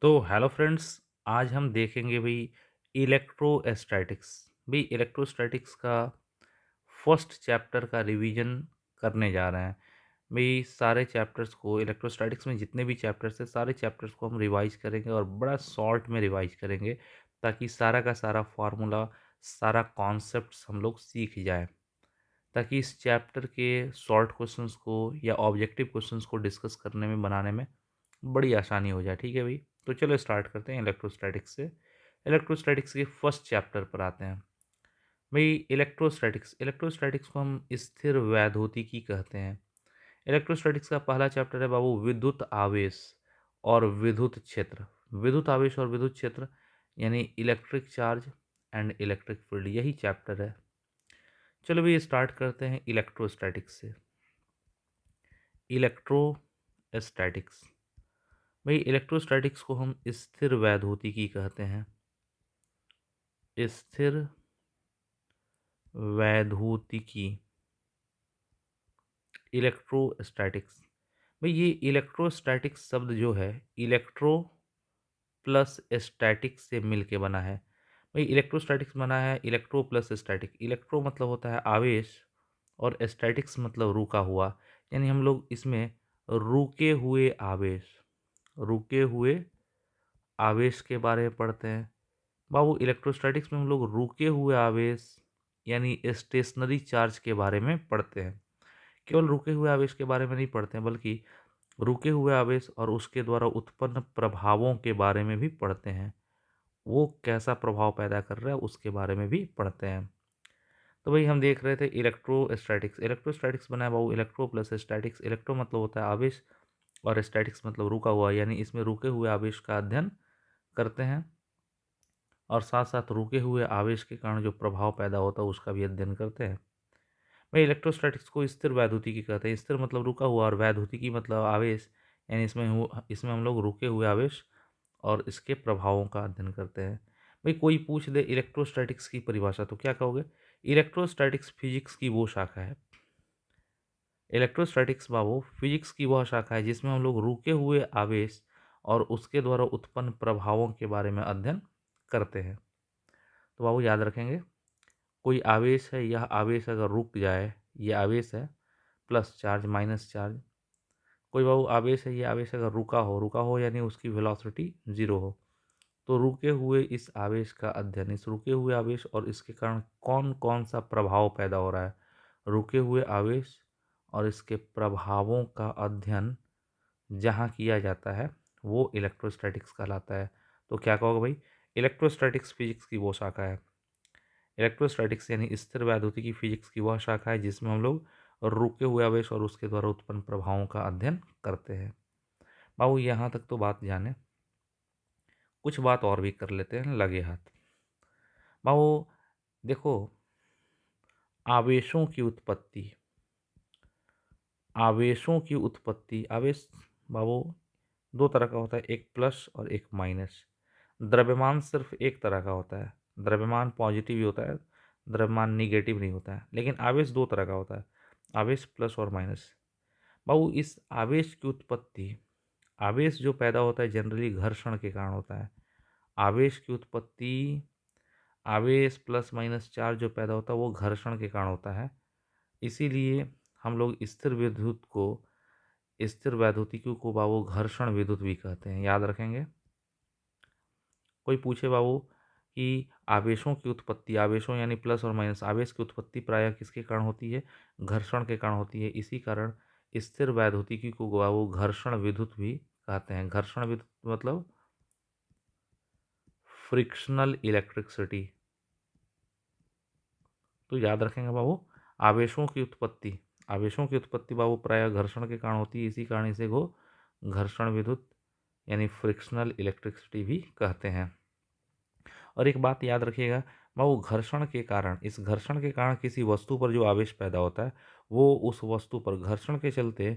तो hello friends, आज हम देखेंगे भाई इलेक्ट्रोस्टैटिक्स। भाई इलेक्ट्रोस्टैटिक्स का फर्स्ट चैप्टर का रिवीजन करने जा रहे हैं। भाई सारे चैप्टर्स को इलेक्ट्रोस्टैटिक्स में जितने भी चैप्टर्स हैं सारे चैप्टर्स को हम रिवाइज करेंगे और बड़ा शॉर्ट में रिवाइज करेंगे ताकि सारा का सारा फार्मूला, सारा कॉन्सेप्ट्स हम लोग सीख जाएं, ताकि इस चैप्टर के शॉर्ट क्वेश्चंस को या ऑब्जेक्टिव क्वेश्चंस को डिस्कस करने में बनाने में बड़ी आसानी हो जाए। ठीक है भाई, तो चलो स्टार्ट करते हैं इलेक्ट्रोस्टैटिक्स से। इलेक्ट्रोस्टैटिक्स के फर्स्ट चैप्टर पर आते हैं। भाई इलेक्ट्रोस्टैटिक्स इलेक्ट्रोस्टैटिक्स को हम स्थिर वैद्युतिकी कहते हैं। इलेक्ट्रोस्टैटिक्स का पहला चैप्टर है बाबू विद्युत आवेश और विद्युत क्षेत्र। विद्युत आवेश और विद्युत क्षेत्र यानी electric charge and electric field, यही चैप्टर है। चलो भाई स्टार्ट करते हैं इलेक्ट्रोस्टैटिक्स से। इलेक्ट्रोस्टैटिक्स, भाई इलेक्ट्रोस्टैटिक्स को हम स्थिर वैद्युतिकी कहते हैं। स्थिर वैद्युतिकी, इलेक्ट्रोस्टैटिक्स। भाई ये इलेक्ट्रोस्टैटिक्स शब्द जो है इलेक्ट्रो प्लस स्टैटिक से मिल के बना है। भाई इलेक्ट्रोस्टैटिक्स बना है इलेक्ट्रो प्लस स्टैटिक। इलेक्ट्रो मतलब होता है आवेश और स्टैटिक्स मतलब रुका हुआ, यानी हम लोग इसमें रुके हुए आवेश, रुके हुए आवेश के बारे में पढ़ते हैं। बाबू इलेक्ट्रोस्टैटिक्स में हम लोग रुके हुए आवेश यानी स्टेशनरी चार्ज के बारे में पढ़ते हैं। केवल रुके हुए आवेश के बारे में नहीं पढ़ते हैं, बल्कि रुके हुए आवेश और उसके द्वारा उत्पन्न प्रभावों के बारे में भी पढ़ते हैं। वो कैसा प्रभाव पैदा कर रहा है उसके बारे में भी पढ़ते हैं। तो भाई हम देख रहे थे इलेक्ट्रोस्टैटिक्स। इलेक्ट्रोस्टैटिक्स बना है बाबू इलेक्ट्रो प्लस स्टैटिक्स। इलेक्ट्रो मतलब होता है आवेश और स्टैटिक्स मतलब रुका हुआ, यानी इसमें रुके हुए आवेश का अध्ययन करते हैं और साथ साथ रुके हुए आवेश के कारण जो प्रभाव पैदा होता है उसका भी अध्ययन करते हैं। भाई इलेक्ट्रोस्टैटिक्स को स्थिर वैद्युतिकी कहते हैं। स्थिर मतलब रुका हुआ और वैद्युतिकी मतलब आवेश, यानी इसमें हम लोग रुके हुए आवेश और इसके प्रभावों का अध्ययन करते हैं। भाई कोई पूछ दे इलेक्ट्रोस्टैटिक्स की परिभाषा तो क्या कहोगे? इलेक्ट्रोस्टैटिक्स फिजिक्स की वो शाखा है। इलेक्ट्रोस्टैटिक्स बाबू फिजिक्स की वह शाखा है जिसमें हम लोग रुके हुए आवेश और उसके द्वारा उत्पन्न प्रभावों के बारे में अध्ययन करते हैं। तो बाबू याद रखेंगे, कोई आवेश है, यह आवेश अगर रुक जाए, ये आवेश है प्लस चार्ज माइनस चार्ज। कोई बाबू आवेश है, ये आवेश अगर रुका हो यानी उसकी वेलोसिटी जीरो हो, तो रुके हुए इस आवेश का अध्ययन, इस रुके हुए आवेश और इसके कारण कौन कौन सा प्रभाव पैदा हो रहा है, रुके हुए आवेश और इसके प्रभावों का अध्ययन जहाँ किया जाता है वो इलेक्ट्रोस्टैटिक्स कहलाता है। तो क्या कहोगे भाई? इलेक्ट्रोस्टैटिक्स फिजिक्स की वो शाखा है। इलेक्ट्रोस्टैटिक्स यानी स्थिर वैद्युतिकी फिजिक्स की वह शाखा है जिसमें हम लोग रुके हुए आवेश और उसके द्वारा उत्पन्न प्रभावों का अध्ययन करते हैं। बाबू यहाँ तक तो बात जाने, कुछ बात और भी कर लेते हैं लगे हाथ। बाबू देखो, आवेशों की उत्पत्ति, आवेशों की उत्पत्ति, आवेश बाबू दो तरह का होता है, एक प्लस और एक माइनस। द्रव्यमान सिर्फ एक तरह का होता है, द्रव्यमान पॉजिटिव ही होता है, द्रव्यमान निगेटिव नहीं होता है। लेकिन आवेश दो तरह का होता है, आवेश प्लस और माइनस। बाबू इस आवेश की उत्पत्ति, आवेश जो पैदा होता है जनरली घर्षण के कारण होता है। आवेश की उत्पत्ति, आवेश प्लस माइनस चार्ज जो पैदा होता है वो घर्षण के कारण होता है। इसीलिए हम लोग स्थिर विद्युत को, स्थिर वैद्युतिकी को बाबू घर्षण विद्युत भी कहते हैं, याद रखेंगे। कोई पूछे बाबू कि आवेशों की उत्पत्ति, आवेशों यानी प्लस और माइनस, आवेश की उत्पत्ति प्रायः किसके कारण होती है? घर्षण के कारण होती है। इसी कारण स्थिर वैद्युतिकी को बाबू घर्षण विद्युत भी कहते हैं। घर्षण विद्युत मतलब फ्रिक्शनल इलेक्ट्रिसिटी। तो याद रखेंगे बाबू, आवेशों की उत्पत्ति, आवेशों की उत्पत्ति बाबू प्रायः घर्षण के कारण होती है। इसी कारण इसे को घर्षण विद्युत यानी फ्रिक्शनल इलेक्ट्रिसिटी भी कहते हैं। और एक बात याद रखिएगा बाबू, घर्षण के कारण, इस घर्षण के कारण किसी वस्तु पर जो आवेश पैदा होता है वो उस वस्तु पर, घर्षण के चलते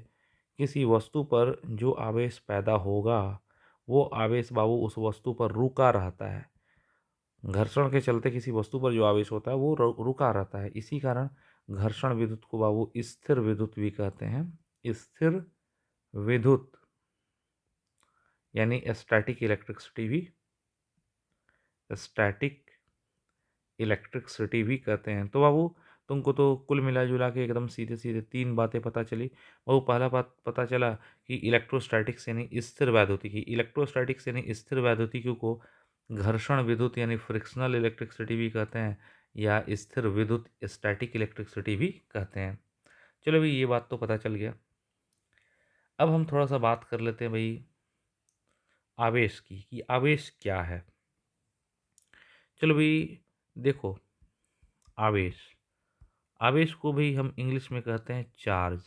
किसी वस्तु पर जो आवेश पैदा होगा वो आवेश बाबू उस वस्तु पर रुका रहता है। घर्षण के चलते किसी वस्तु पर जो आवेश होता है वो रुका रहता है। इसी कारण घर्षण विद्युत को बाबू स्थिर विद्युत भी कहते हैं। स्थिर विद्युत यानी स्टैटिक इलेक्ट्रिसिटी भी, स्टैटिक इलेक्ट्रिसिटी भी कहते हैं। तो बाबू तुमको तो कुल मिला जुला के एकदम सीधे सीधे तीन बातें पता चली। बाबू पहला बात पता चला कि इलेक्ट्रोस्टैटिक्स यानी स्थिर वैद्युतिकी, इलेक्ट्रोस्टैटिक्स यानी स्थिर वैद्युतिकी को घर्षण विद्युत यानी फ्रिक्शनल इलेक्ट्रिसिटी भी कहते हैं, या स्थिर विद्युत स्टैटिक इलेक्ट्रिसिटी भी कहते हैं। चलो भाई ये बात तो पता चल गया। अब हम थोड़ा सा बात कर लेते हैं भाई आवेश की, कि आवेश क्या है। चलो भाई देखो, आवेश, आवेश को भी हम इंग्लिश में कहते हैं चार्ज।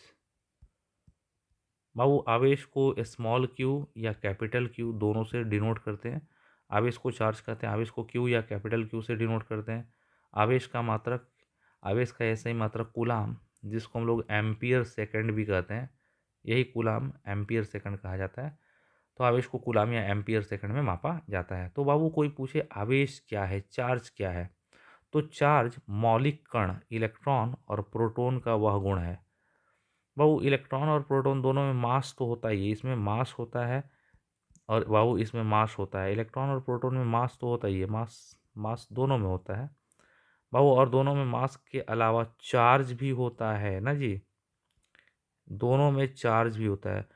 बाबू आवेश को स्मॉल क्यू या कैपिटल क्यू दोनों से डिनोट करते हैं। आवेश को चार्ज कहते हैं, आवेश को क्यू या कैपिटल क्यू से डिनोट करते हैं। आवेश का मात्रक, आवेश का ऐसा ही मात्रक कूलाम, जिसको हम लोग एम्पियर सेकंड भी कहते हैं, यही कूलाम एम्पियर सेकंड कहा जाता है। तो आवेश को कूलाम या एम्पियर सेकंड में मापा जाता है। तो बाबू कोई पूछे आवेश क्या है, चार्ज क्या है, तो चार्ज मौलिक कण इलेक्ट्रॉन और प्रोटॉन का वह गुण है। बाबू इलेक्ट्रॉन और प्रोटॉन दोनों में मास तो होता ही है, इसमें मास होता है, और बाबू इसमें मास होता है, इलेक्ट्रॉन और प्रोटॉन में मास तो होता ही है, मास मास दोनों में होता है बाबू। और दोनों में मास के अलावा चार्ज भी होता है ना जी, दोनों में चार्ज भी होता है।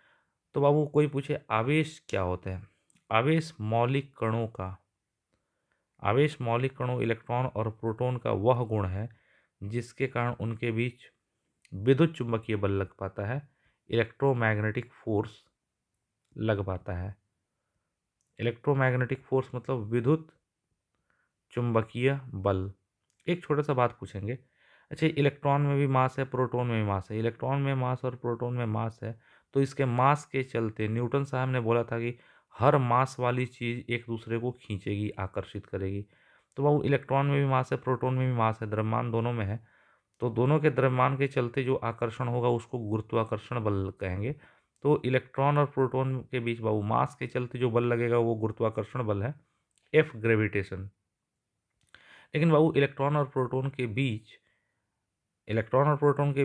तो बाबू कोई पूछे आवेश क्या होता है, आवेश मौलिक कणों का, आवेश मौलिक कणों इलेक्ट्रॉन और प्रोटॉन का वह गुण है जिसके कारण उनके बीच विद्युत चुंबकीय बल लग पाता है, इलेक्ट्रोमैग्नेटिक फोर्स लग पाता है। इलेक्ट्रोमैग्नेटिक फोर्स मतलब विद्युत चुंबकीय बल। एक छोटा सा बात पूछेंगे, अच्छा इलेक्ट्रॉन में भी मास है, प्रोटॉन में भी मास है, इलेक्ट्रॉन में मास और प्रोटॉन में मास है, तो इसके मास के चलते न्यूटन साहब ने बोला था कि हर मास वाली चीज़ एक दूसरे को खींचेगी, आकर्षित करेगी। तो वो इलेक्ट्रॉन में भी मास है, प्रोटॉन में भी मास है, द्रव्यमान दोनों में है, तो दोनों के द्रव्यमान के चलते जो आकर्षण होगा उसको गुरुत्वाकर्षण बल कहेंगे। तो इलेक्ट्रॉन और प्रोटॉन के बीच बाबू मास के चलते जो बल लगेगा वो गुरुत्वाकर्षण बल है, एफ ग्रेविटेशन। लेकिन बाबू इलेक्ट्रॉन और प्रोटॉन के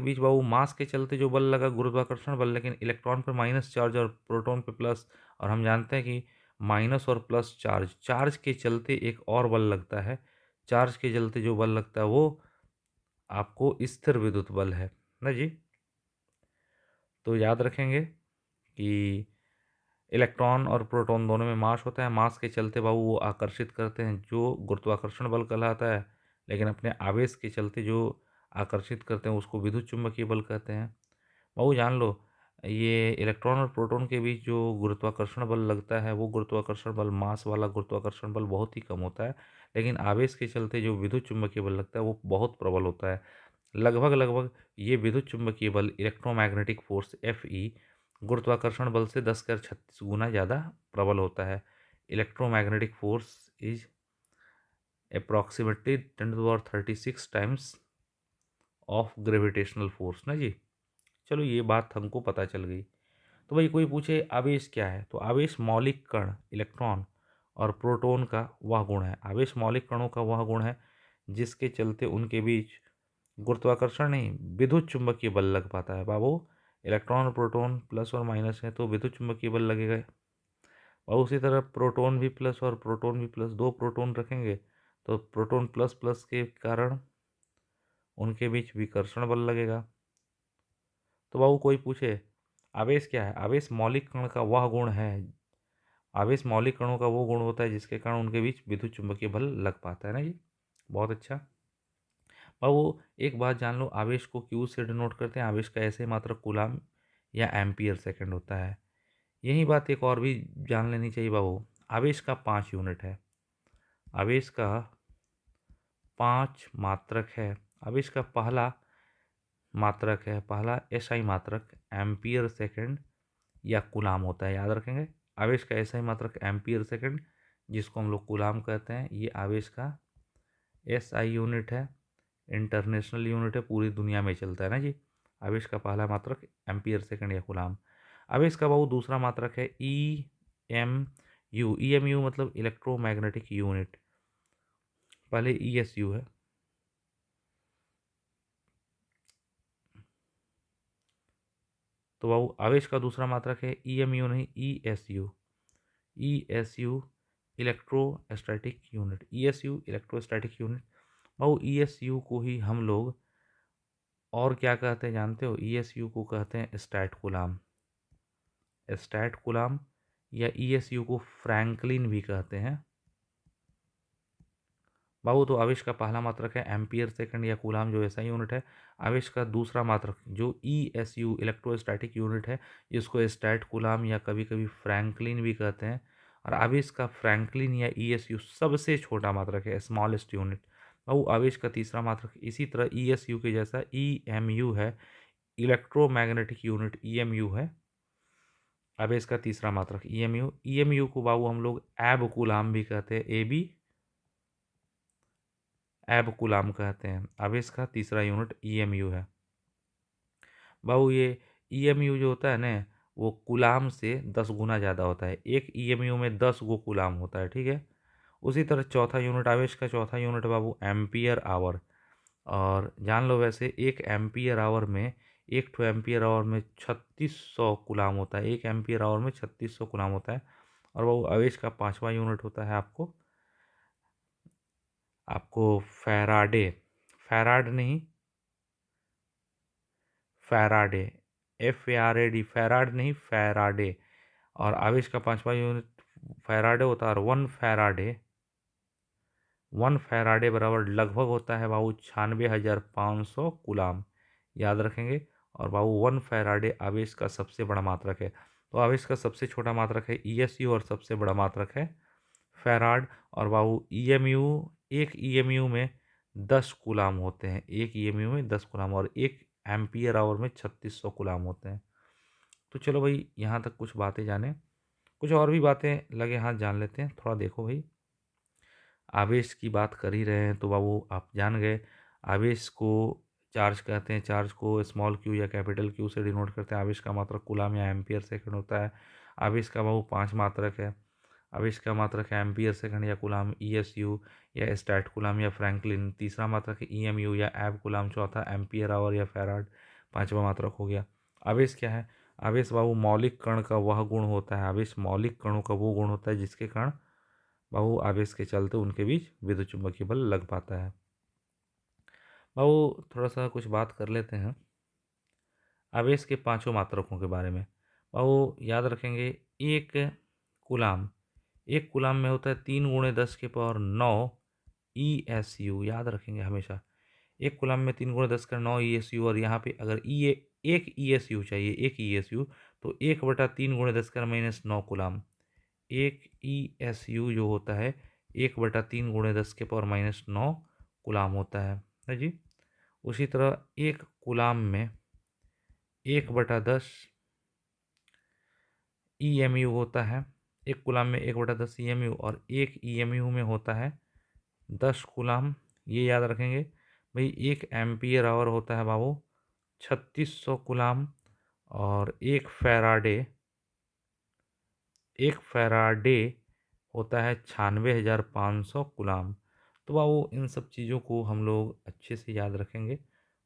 बीच बाबू मास के चलते जो बल लगा गुरुत्वाकर्षण बल, लेकिन इलेक्ट्रॉन पे माइनस चार्ज और प्रोटॉन पे प्लस। और हम जानते हैं कि माइनस और प्लस चार्ज, चार्ज के चलते एक और बल लगता है, चार्ज के चलते जो बल लगता है वो आपको स्थिर विद्युत बल है ना जी। तो याद रखेंगे कि इलेक्ट्रॉन और प्रोटॉन दोनों में मास होता है, मास के चलते बाबू वो आकर्षित करते हैं जो गुरुत्वाकर्षण बल कहलाता है, लेकिन अपने आवेश के चलते जो आकर्षित करते हैं उसको विद्युत चुंबकीय बल कहते हैं। बाबू जान लो, ये इलेक्ट्रॉन और प्रोटॉन के बीच जो गुरुत्वाकर्षण बल लगता है वो गुरुत्वाकर्षण बल, मास वाला गुरुत्वाकर्षण बल बहुत ही कम होता है, लेकिन आवेश के चलते जो विद्युत चुंबकीय बल लगता है वो बहुत प्रबल होता है। लगभग लगभग ये विद्युत चुंबकीय बल इलेक्ट्रोमैग्नेटिक फोर्स एफ ई गुरुत्वाकर्षण बल से 10 36 गुना ज़्यादा प्रबल होता है। Electromagnetic force is approximately 10 to the 36 times of gravitational force ना जी। चलो ये बात हमको पता चल गई। तो भाई कोई पूछे आवेश क्या है, तो आवेश मौलिक कण इलेक्ट्रॉन और प्रोटॉन का वह गुण है, आवेश मौलिक कणों का वह गुण है जिसके चलते उनके बीच गुरुत्वाकर्षण नहीं विद्युत चुंबकीय बल लग पाता है। बाबू इलेक्ट्रॉन और प्रोटॉन प्लस और माइनस है तो विद्युत चुंबकीय बल लगेगा, और उसी तरह प्रोटॉन भी प्लस और प्रोटॉन भी प्लस, दो प्रोटॉन रखेंगे तो प्रोटॉन प्लस प्लस के कारण उनके बीच विकर्षण बल लगेगा। तो बाबू कोई पूछे आवेश क्या है, आवेश मौलिक कण का वह गुण है, आवेश मौलिक कणों का वो गुण होता है जिसके कारण उनके बीच विद्युत चुंबकीय बल लग पाता है ना जी। बहुत अच्छा। बाबू एक बात जान लो, आवेश को क्यू से डिनोट करते हैं, आवेश का ऐसे मात्रक कूलाम या एम्पियर सेकंड होता है। यही बात एक और भी जान लेनी चाहिए बाबू, आवेश का 5 यूनिट है, आवेश का 5 मात्रक है। आवेश का पहला मात्रक है, पहला एसआई मात्रक एम्पियर सेकंड या कूलाम होता है, याद रखेंगे। आवेश का एसआई मात्रक एम्पियर सेकंड जिसको हम लोग कूलाम कहते हैं, ये आवेश का एसआई यूनिट है, इंटरनेशनल यूनिट है, पूरी दुनिया में चलता है ना जी। आवेश का पहला मात्रक एम्पियर सेकंड या कूलाम। आवेश का बहु दूसरा मात्रक है M U, E M U मतलब इलेक्ट्रोमैग्नेटिक यूनिट, पहले ई एस यू है। तो बाबू आवेश का दूसरा मात्रक है ई एम यू नहीं E S U, ESU electrostatic unit, ESU electrostatic unit. भाऊ ESU को ही हम लोग और क्या कहते हैं जानते हो? ESU को कहते हैं स्टैट कूलाम, स्टैट कूलाम, या ESU को फ्रैंकलिन भी कहते हैं। बाबू तो आवेश का पहला मात्रक है एम्पियर सेकंड या कूलाम, जो ऐसा यूनिट है। आवेश का दूसरा मात्रक जो ESU इलेक्ट्रोस्टैटिक यूनिट है, इसको स्टैट कूलाम या कभी कभी फ्रैंकलिन भी कहते हैं। और आवेश का फ्रैंकलिन या ESU सबसे छोटा मात्रक है, स्मॉलेस्ट यूनिट। बाबू आवेश का तीसरा मात्रक इसी तरह ESU के जैसा EMU है, इलेक्ट्रोमैग्नेटिक यूनिट EMU है। आवेश का तीसरा मात्रक EMU को बाबू हम लोग एब कूलाम भी कहते हैं, एब कूलाम कहते हैं। आवेश का तीसरा यूनिट EMU है। बाबू ये EMU जो होता है ना, वो कूलाम से 10 गुना ज़्यादा होता है। एक EMU में 10 गो कूलाम होता है, ठीक है। उसी तरह चौथा यूनिट, आवेश का चौथा यूनिट बाबू एम्पियर आवर। और जान लो वैसे एक एम्पियर आवर में, एक ठो एम्पियर आवर में 3600 कूलाम होता है, एक एम्पियर आवर में 3600 कूलाम होता है। और वो आवेश का पांचवा यूनिट होता है आपको आपको फैराडे, फैराड नहीं, फैराडे, FARAD, फैराड नहीं, फैराडे। और आवेश का पांचवा यूनिट फैराडे होता है। और 1 फैराडे बराबर लगभग होता है बाबू 96,500 कूलाम, याद रखेंगे। और बाबू 1 फैराडे आवेश का सबसे बड़ा मात्रक है। तो आवेश का सबसे छोटा मात्रक है ESU और सबसे बड़ा मात्रक है फैराड। और बाबू EMU, एक EMU में 10 कूलाम होते हैं, एक EMU में 10 कूलाम, और एक एम्पियर आवर में 3600 कूलाम होते हैं। तो चलो भाई, यहाँ तक कुछ बातें जाने, कुछ और भी बातें लगे हाथ जान लेते हैं। थोड़ा देखो भाई, आवेश की बात कर ही रहे हैं तो बाबू आप जान गए, आवेश को चार्ज कहते हैं। चार्ज को स्मॉल क्यू या कैपिटल क्यू से डिनोट करते हैं। आवेश का मात्रक कूलाम या एम्पियर सेकंड होता है। आवेश का बाबू 5 मात्रक है। आवेश का मात्रक है एम्पियर सेकंड या कूलाम, ESU या स्टैट कूलाम या फ्रैंकलिन। तीसरा मात्रक है EMU या एब कूलाम। चौथा एम्पियर आवर या फैराड। पांचवा मात्रक हो गया। आवेश क्या है? आवेश बाबू मौलिक कण का वह गुण होता है, आवेश मौलिक कणों का वो गुण होता है जिसके कारण बाबू आवेश के चलते उनके बीच विद्युत चुंबकीय बल लग पाता है। बाबू थोड़ा सा कुछ बात कर लेते हैं आवेश के पांचों मात्रकों के बारे में। बाबू याद रखेंगे, एक कूलाम, एक कूलाम में होता है 3 × 10⁻⁹ ESU, याद रखेंगे हमेशा। एक कूलाम में 3 × 10⁹ ESU। और यहाँ पे अगर एक ESU चाहिए, एक ESU, तो 1/3 × 10⁻⁹ कूलाम। एक ESU जो होता है 1/3 × 10⁻⁹ कूलाम होता है जी। उसी तरह एक कूलाम में 1/10 EMU होता है। एक कूलाम में 1/10 EMU, और एक EMU में होता है 10 कूलाम। ये याद रखेंगे भाई। एक एम्पियर आवर होता है बाबू 3600 कूलाम। और एक फैराडे होता है 96,500 कूलाम। तो बाबू इन सब चीज़ों को हम लोग अच्छे से याद रखेंगे।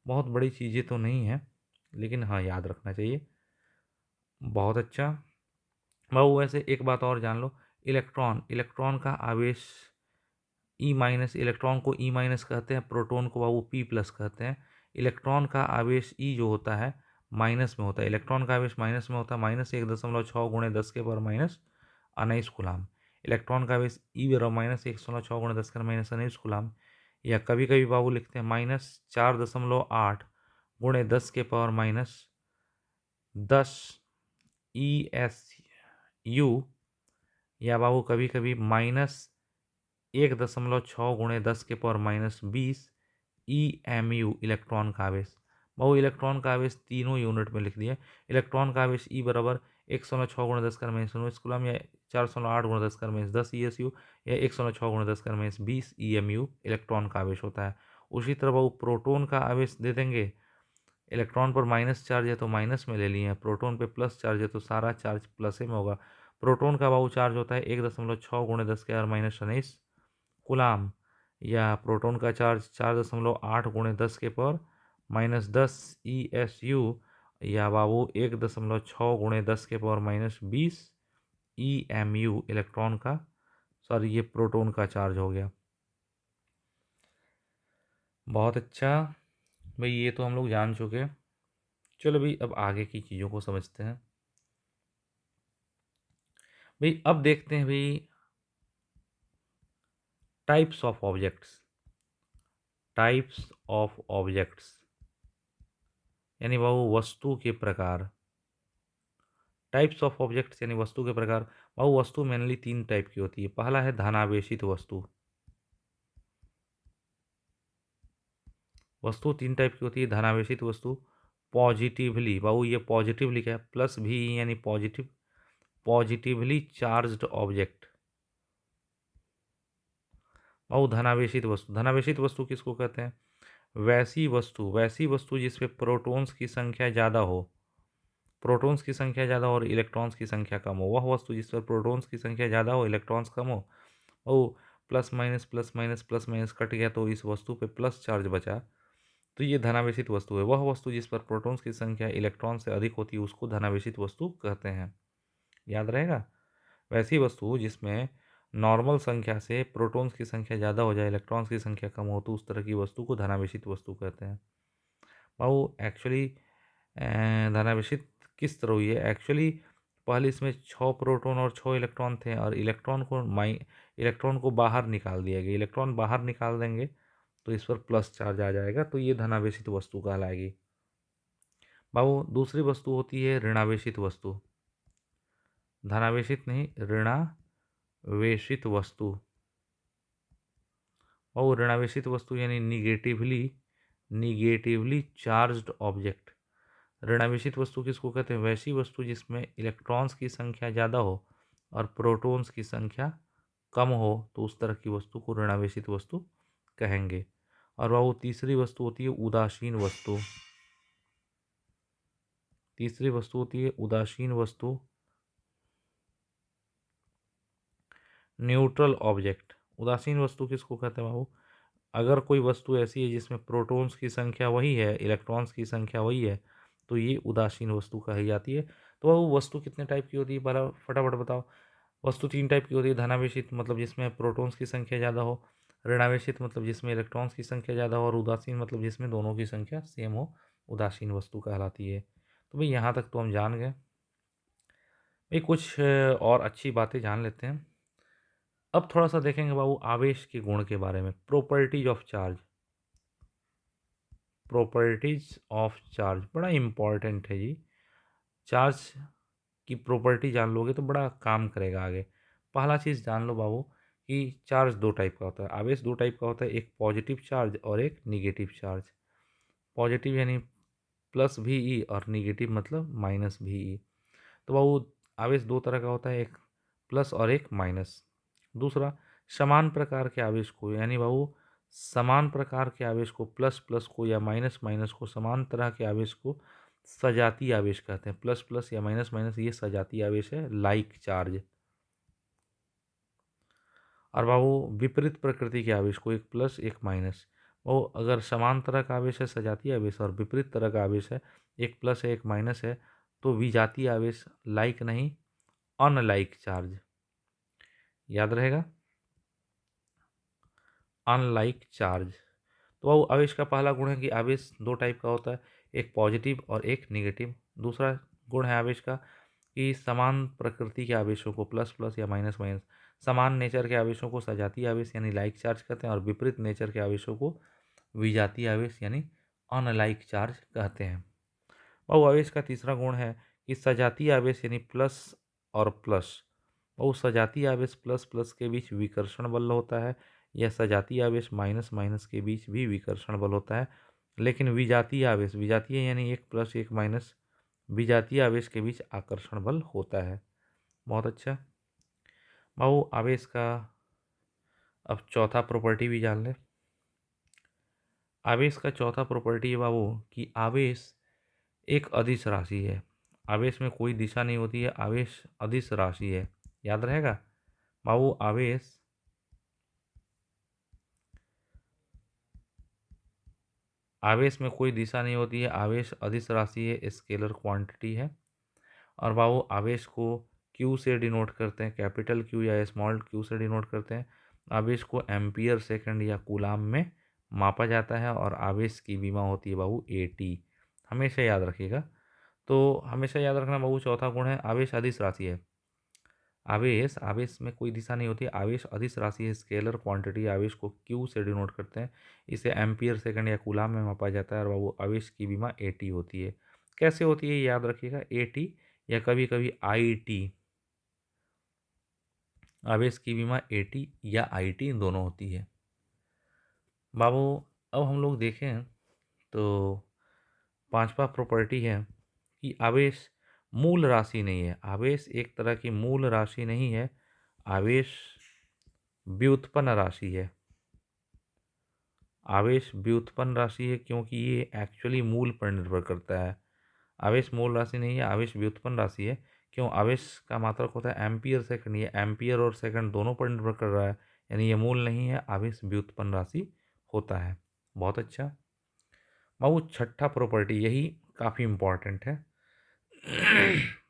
बहुत बड़ी चीज़ें तो नहीं हैं, लेकिन हाँ याद रखना चाहिए। बहुत अच्छा। बाबू वैसे एक बात और जान लो, इलेक्ट्रॉन, इलेक्ट्रॉन का आवेश E-, इलेक्ट्रॉन को E- कहते हैं, प्रोटॉन को बाबू P+ कहते हैं। इलेक्ट्रॉन का आवेश E जो होता है माइनस में होता है, इलेक्ट्रॉन का आवेश माइनस में होता है, -1.6 × 10⁻⁹ कूलाम। इलेक्ट्रॉन का आवेश E बराबर -1.6 × 10⁻⁷ कूलाम। या कभी कभी बाबू लिखते हैं -4.8 × 10⁻10 ESU। या बाबू कभी कभी -1.6 × 10⁻20 EMU, इलेक्ट्रॉन का आवेश। बाबू इलेक्ट्रॉन का आवेश तीनों यूनिट में लिख दिए। इलेक्ट्रॉन का आवेश E बराबर 106 × 10⁻⁹ कूलाम, या 408 × 10⁻10 ESU, या 106 × 10⁻20 EMU इलेक्ट्रॉन का आवेश होता है। उसी तरह बाबू प्रोटॉन का आवेश दे देंगे। इलेक्ट्रॉन पर माइनस चार्ज है तो माइनस में ले लिए हैं, प्रोटॉन पे प्लस चार्ज है तो सारा चार्ज प्लस में होगा। प्रोटॉन का बाबू चार्ज होता है 1.6 × 10⁻⁻19 कूलाम। या प्रोटॉन का चार्ज 4.8 × 10⁻10 ESU। या बाबू 1.6 × 10⁻20 EMU इलेक्ट्रॉन का, सॉरी ये प्रोटॉन का चार्ज हो गया। बहुत अच्छा भाई, ये तो हम लोग जान चुके हैं। चलो भाई अब आगे की चीज़ों को समझते हैं। भाई अब देखते हैं भाई types of objects. Types of objects यानी वो वस्तु के प्रकार। टाइप्स ऑफ ऑब्जेक्ट्स यानी वस्तु के प्रकार। वो वस्तु मेनली तीन टाइप की होती है। पहला है धनावेशित वस्तु। वस्तु तीन टाइप की होती है। धनावेशित वस्तु, पॉजिटिवली, बाबू ये पॉजिटिव लिखा है, प्लस भी यानी पॉजिटिव, पॉजिटिवली चार्ज्ड ऑब्जेक्ट। बाबू धनावेशित वस्तु, धनावेशित वस्तु किसको कहते हैं? वैसी वस्तु जिसमें प्रोटॉन्स की संख्या ज़्यादा हो, प्रोटॉन्स की संख्या ज़्यादा हो और इलेक्ट्रॉन्स की संख्या कम हो। वह वस्तु जिस पर प्रोटॉन्स की संख्या ज़्यादा हो, इलेक्ट्रॉन्स कम हो, ओ plus minus plus minus plus minus cut गया तो इस वस्तु पे प्लस चार्ज बचा, तो ये धनावेशित वस्तु है। वह वस्तु जिस पर प्रोटॉन्स की संख्या इलेक्ट्रॉन से अधिक होती है उसको धनावेशित वस्तु कहते हैं। याद रहेगा। वैसी वस्तु जिसमें नॉर्मल संख्या से प्रोटॉन्स की संख्या ज़्यादा हो जाए, इलेक्ट्रॉन्स की संख्या कम हो, तो उस तरह की वस्तु को धनावेशित वस्तु कहते हैं। वो एक्चुअली धनावेशित किस तरह हुई है? एक्चुअली पहले इसमें 6 प्रोटॉन और 6 इलेक्ट्रॉन थे और इलेक्ट्रॉन को बाहर निकाल दिया गया। इलेक्ट्रॉन बाहर निकाल देंगे तो इस पर प्लस चार्ज आ जाएगा, तो ये धनावेशित वस्तु कहलाएगी। बाबू दूसरी वस्तु होती है ऋणावेशित वस्तु। धनावेशित नहीं, ऋणावेशित वस्तु। और ऋणावेशित वस्तु यानी निगेटिवली चार्ज्ड ऑब्जेक्ट। ऋणावेशित वस्तु किसको कहते हैं? वैसी वस्तु जिसमें इलेक्ट्रॉन्स की संख्या ज़्यादा हो और प्रोटॉन्स की संख्या कम हो, तो उस तरह की वस्तु को ऋणावेशित वस्तु कहेंगे। और वो तीसरी वस्तु होती है उदासीन वस्तु। तीसरी वस्तु होती है उदासीन वस्तु, न्यूट्रल ऑब्जेक्ट। उदासीन वस्तु किसको कहते हैं बाबू? अगर कोई वस्तु ऐसी है जिसमें प्रोटॉन्स की संख्या वही है, इलेक्ट्रॉन्स की संख्या वही है, तो ये उदासीन वस्तु कही जाती है। तो वो वस्तु कितने टाइप की होती है पहला फटाफट बताओ। वस्तु तीन टाइप की होती है। धनावेशित मतलब जिसमें प्रोटॉन्स की संख्या ज़्यादा हो, ऋणावेशित मतलब जिसमें इलेक्ट्रॉन्स की संख्या ज़्यादा हो, और उदासीन मतलब जिसमें दोनों की संख्या सेम हो, उदासीन वस्तु कहलाती है। तो भाई यहाँ तक तो हम जान गए। भाई कुछ और अच्छी बातें जान लेते हैं। अब थोड़ा सा देखेंगे बाबू आवेश के गुण के बारे में। Properties of charge. Properties of charge बड़ा इम्पॉर्टेंट है जी। चार्ज की प्रॉपर्टी जान लोगे तो बड़ा काम करेगा आगे। पहला चीज़ जान लो बाबू कि चार्ज दो टाइप का होता है, आवेश दो टाइप का होता है, एक पॉजिटिव चार्ज और एक निगेटिव चार्ज। पॉजिटिव यानी प्लस भी ई और निगेटिव मतलब माइनस भी ई। तो बाबू आवेश दो तरह का होता है, एक प्लस और एक माइनस। दूसरा, समान प्रकार के आवेश को, यानी बाबू समान प्रकार के आवेश को, प्लस प्लस को या माइनस माइनस को, समान तरह के आवेश को सजातीय आवेश कहते हैं। प्लस प्लस या माइनस माइनस ये सजातीय आवेश है, लाइक चार्ज। और बाबू विपरीत प्रकृति के आवेश को, एक प्लस एक माइनस, वो अगर समान तरह का आवेश है सजातीय आवेश और विपरीत तरह का आवेश है, एक प्लस है एक माइनस है, तो विजातीय आवेश, लाइक नहीं अनलाइक चार्ज। याद रहेगा, अनलाइक चार्ज। तो वो आवेश का पहला गुण है कि आवेश दो टाइप का होता है, एक पॉजिटिव और एक निगेटिव। दूसरा गुण है आवेश का कि समान प्रकृति के आवेशों को, प्लस प्लस या माइनस माइनस, समान नेचर के आवेशों को सजातीय आवेश यानी लाइक चार्ज कहते हैं, और विपरीत नेचर के आवेशों को विजातीय आवेश यानी अनलाइक चार्ज कहते हैं। और आवेश का तीसरा गुण है कि सजातीय आवेश यानी प्लस और प्लस, और सजातीय आवेश प्लस प्लस के बीच विकर्षण बल होता है, या सजातीय आवेश माइनस माइनस के बीच भी विकर्षण बल होता है। लेकिन विजातीय आवेश, विजातीय यानी एक प्लस एक माइनस, विजातीय आवेश के बीच आकर्षण बल होता है। बहुत अच्छा। बाबू आवेश का अब चौथा प्रॉपर्टी भी जान ले। आवेश का चौथा प्रॉपर्टी है बाबू कि आवेश एक अदिश राशि है। आवेश में कोई दिशा नहीं होती है, आवेश अदिश राशि है। याद रहेगा बाबू, आवेश में कोई दिशा नहीं होती है, आवेश अदिश राशि है, स्केलर क्वांटिटी है। और बाबू आवेश को क्यू से डिनोट करते हैं, कैपिटल क्यू या स्मॉल क्यू से डिनोट करते हैं। आवेश को एम्पियर सेकंड या कूलाम में मापा जाता है और आवेश की विमा होती है बाबू एटी। हमेशा याद रखिएगा। तो हमेशा याद रखना बाबू, चौथा गुण है आवेश अदिश राशि है। आवेश आवेश में कोई दिशा नहीं होती, आवेश अदिश राशि है, स्केलर क्वांटिटी। आवेश को क्यू से डिनोट करते हैं, इसे एम्पियर सेकंड या कूलाम में मापा जाता है और वो आवेश की विमा एटी होती है। कैसे होती है याद रखिएगा, एटी या कभी कभी आई टी। आवेश की विमा एटी या आई टी दोनों होती है बाबू। अब हम लोग देखें तो पांचवा प्रॉपर्टी है कि आवेश मूल राशि नहीं है। आवेश एक तरह की मूल राशि नहीं है, आवेश व्युत्पन्न राशि है। आवेश व्युत्पन्न राशि है क्योंकि ये एक्चुअली मूल पर निर्भर करता है। आवेश मूल राशि नहीं है, आवेश व्युत्पन्न राशि है। क्यों? आवेश का मात्रक होता है एम्पियर सेकंड, ये एम्पियर और सेकंड दोनों पर निर्भर कर रहा है, यानी ये मूल नहीं है, आवेश व्युत्पन्न राशि होता है। बहुत अच्छा बाबू। छठा प्रॉपर्टी, यही काफ़ी इम्पॉर्टेंट है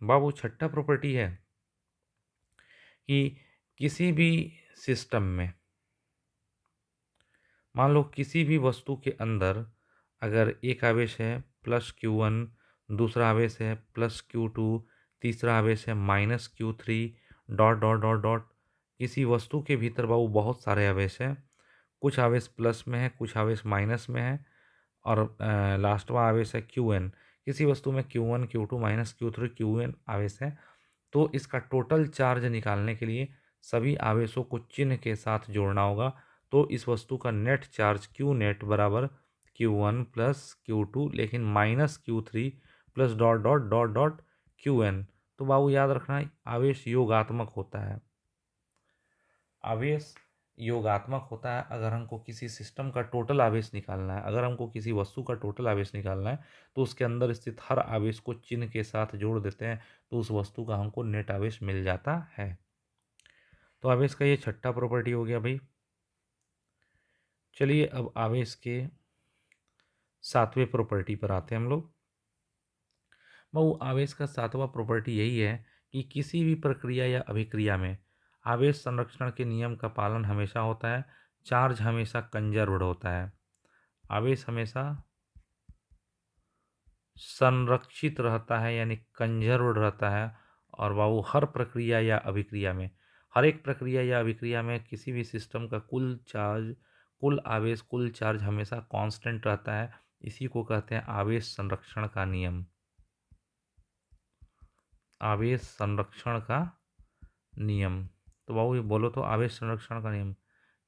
बाबू। छठा प्रॉपर्टी है कि किसी भी सिस्टम में, मान लो किसी भी वस्तु के अंदर अगर एक आवेश है प्लस क्यू वन, दूसरा आवेश है प्लस क्यू टू, तीसरा आवेश है minus Q three, dot dot dot dot. किसी वस्तु के भीतर बाबू बहुत सारे आवेश हैं, कुछ आवेश प्लस में है, कुछ आवेश माइनस में है, और लास्टवा आवेश है क्यू एन। किसी वस्तु में Q one, Q two, minus Q three, Q N आवेश है। तो इसका टोटल चार्ज निकालने के लिए सभी आवेशों को चिन्ह के साथ जोड़ना होगा। तो इस वस्तु का नेट चार्ज क्यू नेट बराबर Q one plus Q two, लेकिन minus Q three plus dot dot dot dot Q N. तो बाबू याद रखना, आवेश योगात्मक होता है। आवेश योगात्मक होता है। अगर हमको किसी सिस्टम का टोटल आवेश निकालना है, अगर हमको किसी वस्तु का टोटल आवेश निकालना है, तो उसके अंदर स्थित हर आवेश को चिन्ह के साथ जोड़ देते हैं, तो उस वस्तु का हमको नेट आवेश मिल जाता है। तो आवेश का ये छठा प्रॉपर्टी हो गया भाई। चलिए अब आवेश के सातवें प्रॉपर्टी पर आते हैं हम लोग। बहु आवेश का सातवां प्रॉपर्टी यही है कि किसी भी प्रक्रिया या अभिक्रिया में आवेश संरक्षण के नियम का पालन हमेशा होता है। चार्ज हमेशा कंजर्व्ड होता है, आवेश हमेशा संरक्षित रहता है, यानी कंजर्व्ड रहता है। और बाबू हर प्रक्रिया या अभिक्रिया में, हर एक प्रक्रिया या अभिक्रिया में किसी भी सिस्टम का कुल चार्ज, कुल आवेश, कुल चार्ज हमेशा कांस्टेंट रहता है। इसी को कहते हैं आवेश संरक्षण का नियम। आवेश संरक्षण का नियम। तो बाबू ये बोलो तो आवेश संरक्षण का नियम,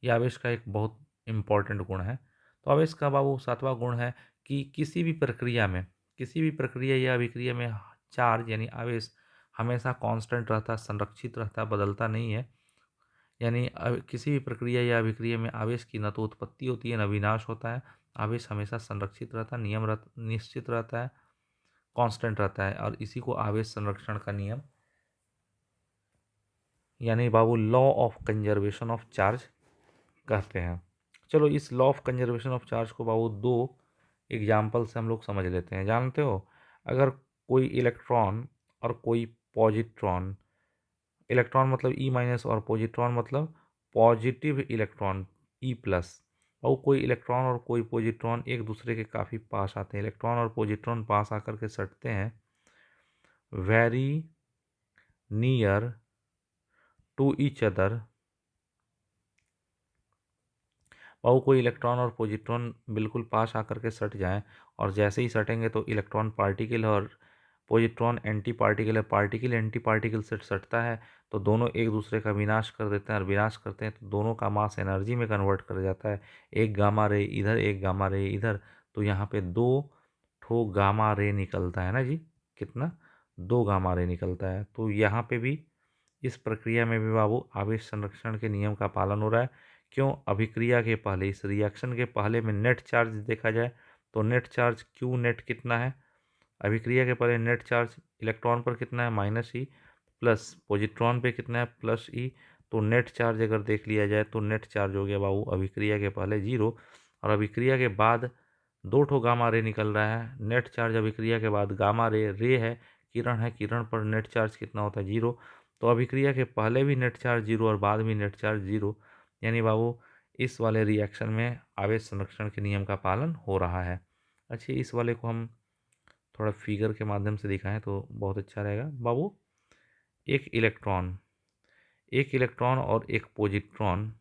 ये आवेश का एक बहुत इम्पॉर्टेंट गुण है। तो आवेश का बाबू सातवां गुण है कि किसी भी प्रक्रिया में, किसी भी प्रक्रिया या अभिक्रिया में चार्ज यानी आवेश हमेशा कांस्टेंट रहता है, संरक्षित रहता है, बदलता नहीं है। यानी किसी भी प्रक्रिया या अभिक्रिया में आवेश की न तो उत्पत्ति होती है न विनाश होता है। आवेश हमेशा संरक्षित रहता है, निश्चित रहता है, कांस्टेंट रहता है, और इसी को आवेश संरक्षण का नियम यानी बाबू law of conservation of charge कहते हैं। चलो इस law of conservation of charge को बाबू दो एग्जाम्पल से हम लोग समझ लेते हैं। जानते हो, अगर कोई इलेक्ट्रॉन और कोई पॉजिट्रॉन, इलेक्ट्रॉन मतलब ई माइनस और पॉजिट्रॉन मतलब पॉजिटिव इलेक्ट्रॉन ई प्लस, और कोई इलेक्ट्रॉन और कोई पॉजिट्रॉन एक दूसरे के काफ़ी पास आते हैं, इलेक्ट्रॉन और पॉजिट्रॉन पास आकर के सटते हैं, very near to each other. और कोई इलेक्ट्रॉन और पॉजिट्रॉन बिल्कुल पास आकर के सट जाएं, और जैसे ही सटेंगे तो इलेक्ट्रॉन पार्टिकल और पॉजिट्रॉन एंटी पार्टिकल है, पार्टिकल एंटी पार्टिकल से सटता है, तो दोनों एक दूसरे का विनाश कर देते हैं, और विनाश करते हैं तो दोनों का मास एनर्जी में कन्वर्ट कर जाता है। एक गामा रे इधर, एक गामा रे इधर, तो यहाँ पे दो ठो गामा रे निकलता है ना जी। कितना? दो गामा रे निकलता है। तो यहाँ पे भी, इस प्रक्रिया में भी बाबू आवेश संरक्षण के नियम का पालन हो रहा है। क्यों? अभिक्रिया के पहले, इस रिएक्शन के पहले में नेट चार्ज देखा जाए तो नेट चार्ज क्यू नेट कितना है? अभिक्रिया के पहले नेट चार्ज इलेक्ट्रॉन पर कितना है? माइनस ई, प्लस पॉजिट्रॉन पे कितना है? प्लस ई। तो नेट चार्ज अगर देख लिया जाए तो नेट चार्ज हो गया बाबू अभिक्रिया के पहले जीरो, और अभिक्रिया के बाद दो ठो गामा रे निकल रहा है। नेट चार्ज अभिक्रिया के बाद गामा रे रे है, किरण है, किरण पर नेट चार्ज कितना होता है? जीरो। तो अभिक्रिया के पहले भी नेट चार्ज 0 और बाद भी नेट चार्ज 0, यानी बाबू इस वाले रिएक्शन में आवेश संरक्षण के नियम का पालन हो रहा है। अच्छा, इस वाले को हम थोड़ा फिगर के माध्यम से दिखाएं तो बहुत अच्छा रहेगा। बाबू एक इलेक्ट्रॉन एक इलेक्ट्रॉन और एक पॉजिट्रॉन,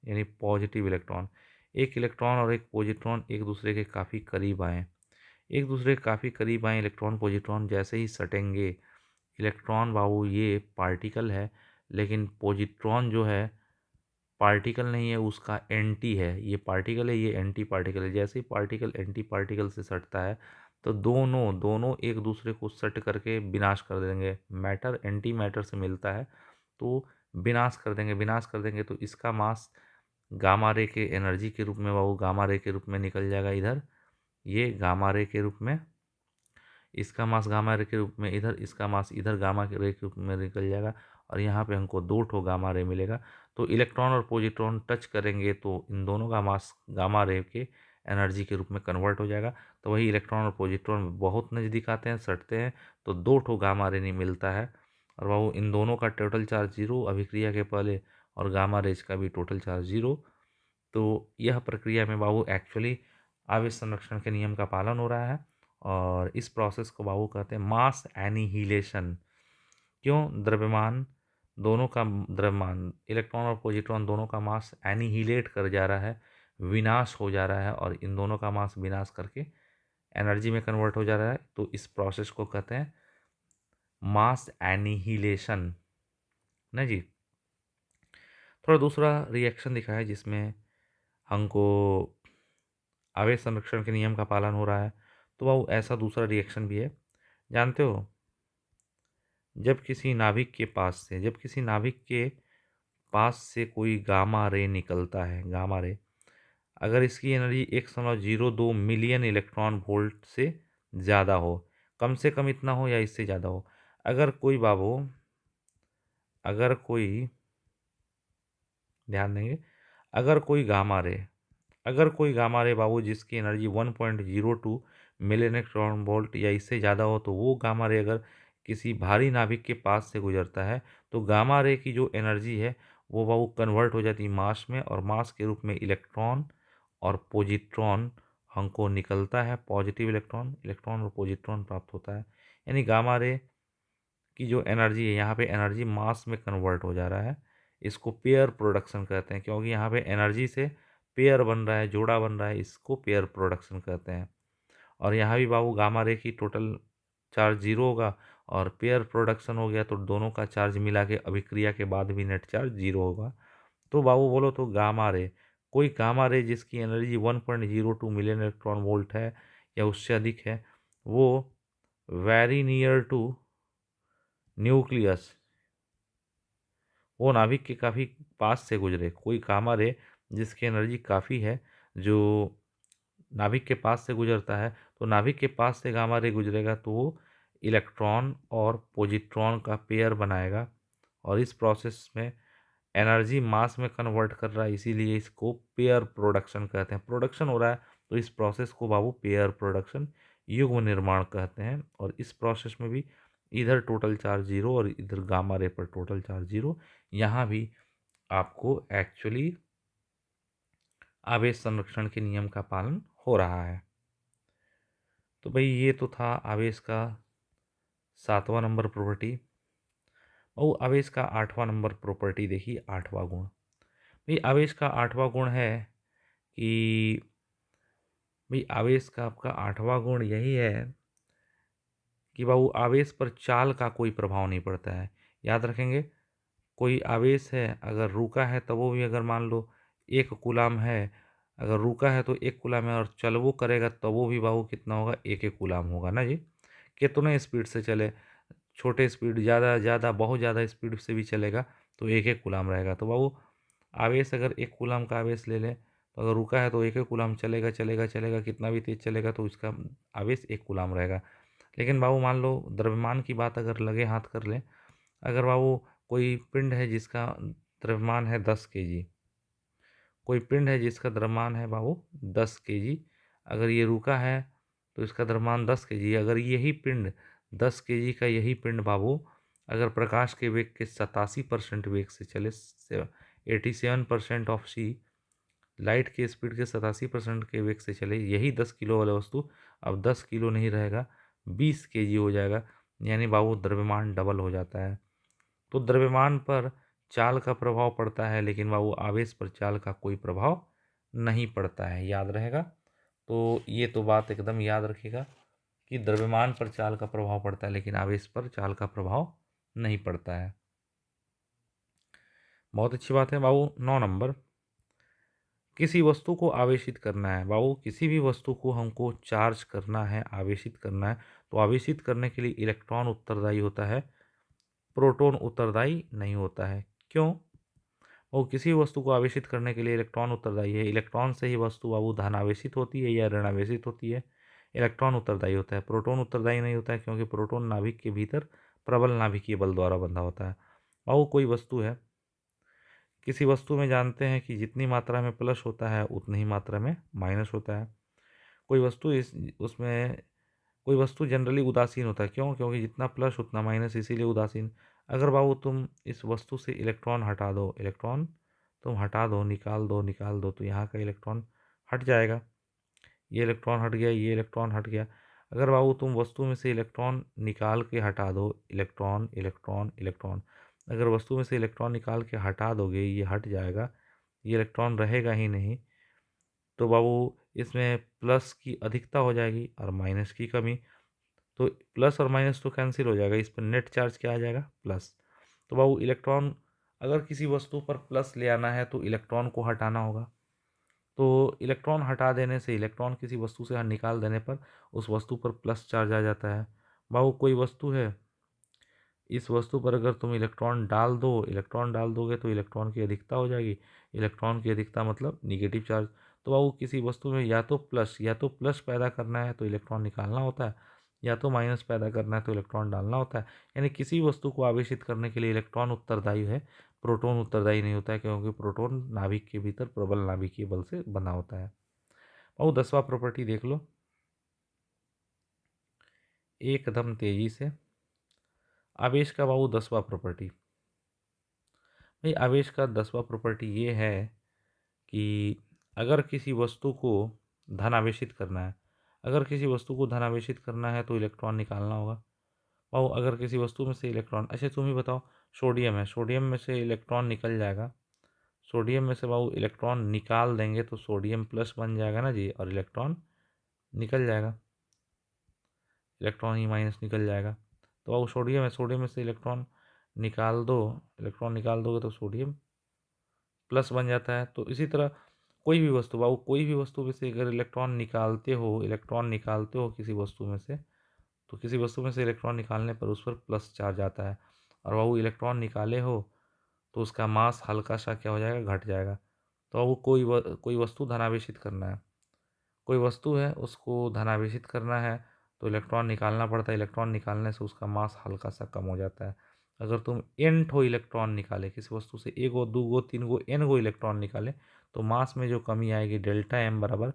यानी पॉजिटिव इलेक्ट्रॉन, एक इलेक्ट्रॉन और एक पॉजिट्रॉन एक दूसरे के काफ़ी करीब आए। एक दूसरे के काफ़ी करीब आए इलेक्ट्रॉन पॉजिट्रॉन जैसे ही सटेंगे, इलेक्ट्रॉन बाबू ये पार्टिकल है, लेकिन पॉजिट्रॉन जो है पार्टिकल नहीं है, उसका एंटी है। ये पार्टिकल है, ये एंटी पार्टिकल है। जैसे ही पार्टिकल एंटी पार्टिकल से सटता है तो दोनों दोनों एक दूसरे को सट करके विनाश कर देंगे। मैटर एंटी मैटर से मिलता है तो विनाश कर देंगे। विनाश कर देंगे तो इसका मास गामा रे के एनर्जी के रूप में बाबू गामा रे के रूप में निकल जाएगा इधर, ये गामा रे के रूप में, इसका मास गामा रे के रूप में इधर, इसका मास इधर गामा के रे के रूप में निकल जाएगा और यहाँ पे हमको 2 ठो गामा रे मिलेगा। तो इलेक्ट्रॉन और पॉजिट्रॉन टच करेंगे तो इन दोनों का मास गामा रे के एनर्जी के रूप में कन्वर्ट हो जाएगा। तो वही इलेक्ट्रॉन और पॉजिट्रॉन बहुत नज़दीक आते हैं, सटते हैं तो 2 ठो गामा रे नहीं मिलता है। और वो इन दोनों का टोटल चार्ज 0 अभिक्रिया के पहले, और गामा रेज का भी टोटल चार्ज 0। तो यह प्रक्रिया में बाबू एक्चुअली आवेश संरक्षण के नियम का पालन हो रहा है और इस प्रोसेस को बाबू कहते हैं मास एनिहिलेशन। क्यों? द्रव्यमान दोनों का द्रव्यमान इलेक्ट्रॉन और पॉजिट्रॉन दोनों का मास एनिहिलेट कर जा रहा है, विनाश हो जा रहा है, और इन दोनों का मास विनाश करके एनर्जी में कन्वर्ट हो जा रहा है। तो इस प्रोसेस को कहते हैं मास एनिहिलेशन ना जी। थोड़ा दूसरा रिएक्शन दिखाया जिसमें हमको आवेश संरक्षण के नियम का पालन हो रहा है। तो वो ऐसा दूसरा रिएक्शन भी है, जानते हो? जब किसी नाभिक के पास से कोई गामा रे निकलता है, गामा रे, अगर इसकी एनर्जी 1.02 मिलियन इलेक्ट्रॉन वोल्ट से ज़्यादा हो, कम से कम इतना हो या इससे ज़्यादा हो, अगर कोई बाबू अगर कोई ध्यान देंगे, अगर कोई गामा रे अगर कोई गामा रे बाबू जिसकी एनर्जी 1.02 मिलियन इलेक्ट्रॉन वोल्ट या इससे ज़्यादा हो, तो वो गामा रे अगर किसी भारी नाभिक के पास से गुजरता है तो गामा रे की जो एनर्जी है वो बाबू कन्वर्ट हो जाती है मास में, और मास के रूप में इलेक्ट्रॉन और पॉजिट्रॉन हमको निकलता है। पॉजिटिव इलेक्ट्रॉन इलेक्ट्रॉन और पॉजिट्रॉन प्राप्त होता है। यानी गामा रे की जो एनर्जी है, यहाँ पे एनर्जी मास में कन्वर्ट हो जा रहा है। इसको पेयर प्रोडक्शन कहते हैं, क्योंकि यहाँ पे एनर्जी से पेयर बन रहा है, जोड़ा बन रहा है, इसको पेयर प्रोडक्शन कहते हैं। और यहाँ भी बाबू गामा रे की टोटल चार्ज 0 होगा और पेयर प्रोडक्शन हो गया तो दोनों का चार्ज मिला के अभिक्रिया के बाद भी नेट चार्ज 0 होगा। तो बाबू बोलो तो गामा रे, कोई गामा रे जिसकी एनर्जी 1.02 मिलियन इलेक्ट्रॉन वोल्ट है या उससे अधिक है, वो वेरी नियर टू न्यूक्लियस, वो नाभिक के काफ़ी पास से गुजरे, कोई गामा रे जिसकी एनर्जी काफ़ी है, जो नाभिक के पास से गुजरता है, तो नाभिक के पास से गामा रे गुजरेगा तो वो इलेक्ट्रॉन और पॉजिट्रॉन का पेयर बनाएगा, और इस प्रोसेस में एनर्जी मास में कन्वर्ट कर रहा है, इसीलिए इसको पेयर प्रोडक्शन कहते हैं। प्रोडक्शन हो रहा है तो इस प्रोसेस को बाबू पेयर प्रोडक्शन, युग्म निर्माण कहते हैं। और इस प्रोसेस में भी इधर टोटल चार्ज 0 और इधर गामा रे पर टोटल चार्ज 0। यहाँ भी आपको एक्चुअली आवेश संरक्षण के नियम का पालन हो रहा है। तो भाई ये तो था आवेश का 7वां नंबर प्रॉपर्टी। और आवेश का 8वां नंबर प्रॉपर्टी देखिए, 8वां गुण। भाई आवेश का 8वां गुण है कि भाई आवेश का आपका 8वां गुण यही है कि बाबू आवेश पर चाल का कोई प्रभाव नहीं पड़ता है। याद रखेंगे, कोई आवेश है अगर रुका है तो वो भी, अगर मान लो 1 कूलाम है, अगर रुका है तो 1 कूलाम है, और चलवो करेगा तो वो भी बाबू कितना होगा, 1 कूलाम होगा ना जी। कितने स्पीड से चले, छोटे स्पीड, ज़्यादा ज़्यादा बहुत ज़्यादा स्पीड से भी चलेगा तो 1 कूलाम रहेगा। तो बाबू आवेश अगर 1 कूलाम का आवेश ले लें तो अगर रुका है तो 1 कूलाम चलेगा चलेगा चलेगा, कितना भी तेज चलेगा तो उसका आवेश 1 कूलाम रहेगा। लेकिन बाबू मान लो द्रव्यमान की बात अगर लगे हाथ कर लें, अगर बाबू कोई पिंड है जिसका द्रव्यमान है 10 kg, कोई पिंड है जिसका द्रव्यमान है बाबू 10 kg, अगर ये रुका है तो इसका द्रव्यमान 10 kg, अगर यही पिंड 10 kg का यही पिंड बाबू अगर प्रकाश के वेग के 87% वेग से चले, 87% ऑफ सी, लाइट की स्पीड के 87% के वेग से चले, यही 10 किलो वाला वस्तु अब 10 किलो नहीं रहेगा, 20 केजी हो जाएगा। यानी बाबू द्रव्यमान डबल हो जाता है। तो द्रव्यमान पर चाल का प्रभाव पड़ता है, लेकिन बाबू आवेश पर चाल का कोई प्रभाव नहीं पड़ता है, याद रहेगा। तो ये तो बात एकदम याद रखिएगा कि द्रव्यमान पर चाल का प्रभाव पड़ता है, लेकिन आवेश पर चाल का प्रभाव नहीं पड़ता है। बहुत अच्छी बात है बाबू। 9 नंबर, किसी वस्तु को आवेशित करना है। बाबू किसी भी वस्तु को हमको चार्ज करना है, आवेशित करना है, तो आवेशित करने के लिए इलेक्ट्रॉन उत्तरदायी होता है, प्रोटॉन उत्तरदायी नहीं होता है। क्यों? वो किसी वस्तु को आवेशित करने के लिए इलेक्ट्रॉन उत्तरदायी है। इलेक्ट्रॉन से ही वस्तु बाबू धनावेशित होती है या ऋणावेशित होती है। इलेक्ट्रॉन उत्तरदायी होता है, प्रोटॉन उत्तरदायी नहीं होता है, क्योंकि प्रोटॉन नाभिक के भीतर प्रबल नाभिकीय बल द्वारा बंधा होता है। बाबू कोई वस्तु है, किसी वस्तु में जानते हैं कि जितनी मात्रा में प्लस होता है उतनी ही मात्रा में माइनस होता है। कोई वस्तु इस उसमें कोई वस्तु जनरली उदासीन होता है। क्यों? क्योंकि जितना प्लस उतना माइनस, इसीलिए उदासीन। अगर बाबू तुम इस वस्तु से इलेक्ट्रॉन हटा दो, इलेक्ट्रॉन तुम हटा दो, निकाल दो, तो यहाँ का इलेक्ट्रॉन हट जाएगा। ये इलेक्ट्रॉन हट गया, ये इलेक्ट्रॉन हट गया। अगर बाबू तुम वस्तु में से इलेक्ट्रॉन निकाल के हटा दो, इलेक्ट्रॉन इलेक्ट्रॉन इलेक्ट्रॉन, अगर वस्तु में से इलेक्ट्रॉन निकाल के हटा दोगे, ये हट जाएगा, ये इलेक्ट्रॉन रहेगा ही नहीं। तो बाबू इसमें प्लस की अधिकता हो जाएगी और माइनस की कमी। तो प्लस और माइनस तो कैंसिल हो जाएगा, इस पर नेट चार्ज क्या आ जाएगा? प्लस। तो बाबू इलेक्ट्रॉन, अगर किसी वस्तु पर प्लस ले आना है तो इलेक्ट्रॉन को हटाना होगा। तो इलेक्ट्रॉन हटा देने से, इलेक्ट्रॉन किसी वस्तु से निकाल देने पर उस वस्तु पर प्लस चार्ज आ जाता है। बाबू कोई वस्तु है, इस वस्तु पर अगर तुम इलेक्ट्रॉन डाल दो, इलेक्ट्रॉन डाल दोगे तो इलेक्ट्रॉन की अधिकता हो जाएगी। इलेक्ट्रॉन की अधिकता मतलब निगेटिव चार्ज। तो बाबू किसी वस्तु में या तो प्लस पैदा करना है तो इलेक्ट्रॉन निकालना होता है, या तो माइनस पैदा करना है तो इलेक्ट्रॉन डालना होता है। यानी किसी वस्तु को आवेशित करने के लिए इलेक्ट्रॉन उत्तरदायी है, प्रोटॉन उत्तरदायी नहीं होता है, क्योंकि प्रोटॉन नाभिक के भीतर प्रबल नाभिकीय बल से बना होता है। बाबू 10वां प्रॉपर्टी देख लो एकदम तेजी से। आवेश का बाबू 10वां प्रॉपर्टी, भाई आवेश का 10वां प्रॉपर्टी ये है कि अगर किसी वस्तु को धनावेशित करना है, अगर किसी वस्तु को धनावेशित करना है तो इलेक्ट्रॉन निकालना होगा। और अगर किसी वस्तु में से इलेक्ट्रॉन, अच्छा तुम ही बताओ, सोडियम है, सोडियम में से इलेक्ट्रॉन निकल जाएगा, सोडियम में से बाबू इलेक्ट्रॉन निकाल देंगे तो सोडियम प्लस बन जाएगा ना जी, और इलेक्ट्रॉन निकल जाएगा, इलेक्ट्रॉन ही माइनस निकल जाएगा। तो बाबू सोडियम है, सोडियम में से इलेक्ट्रॉन निकाल दो, इलेक्ट्रॉन निकाल दोगे तो सोडियम प्लस बन जाता है। तो इसी तरह कोई भी वस्तु बाबू, कोई भी वस्तु में से अगर इलेक्ट्रॉन निकालते हो, इलेक्ट्रॉन निकालते हो किसी वस्तु में से, तो किसी वस्तु में से इलेक्ट्रॉन निकालने पर उस पर प्लस चार्ज आता है। और बाबू इलेक्ट्रॉन निकाले हो तो उसका मास हल्का सा क्या हो जाएगा? घट जाएगा। तो बाबू कोई वस्तु धनावेशित करना है, कोई वस्तु है उसको धनावेशित करना है तो इलेक्ट्रॉन निकालना पड़ता है, इलेक्ट्रॉन निकालने से उसका मास हल्का सा कम हो जाता है। अगर तुम एन ठो इलेक्ट्रॉन निकाले किसी वस्तु से, एक गो दो गो तीन गो एन गो इलेक्ट्रॉन निकाले, तो मास में जो कमी आएगी डेल्टा एम बराबर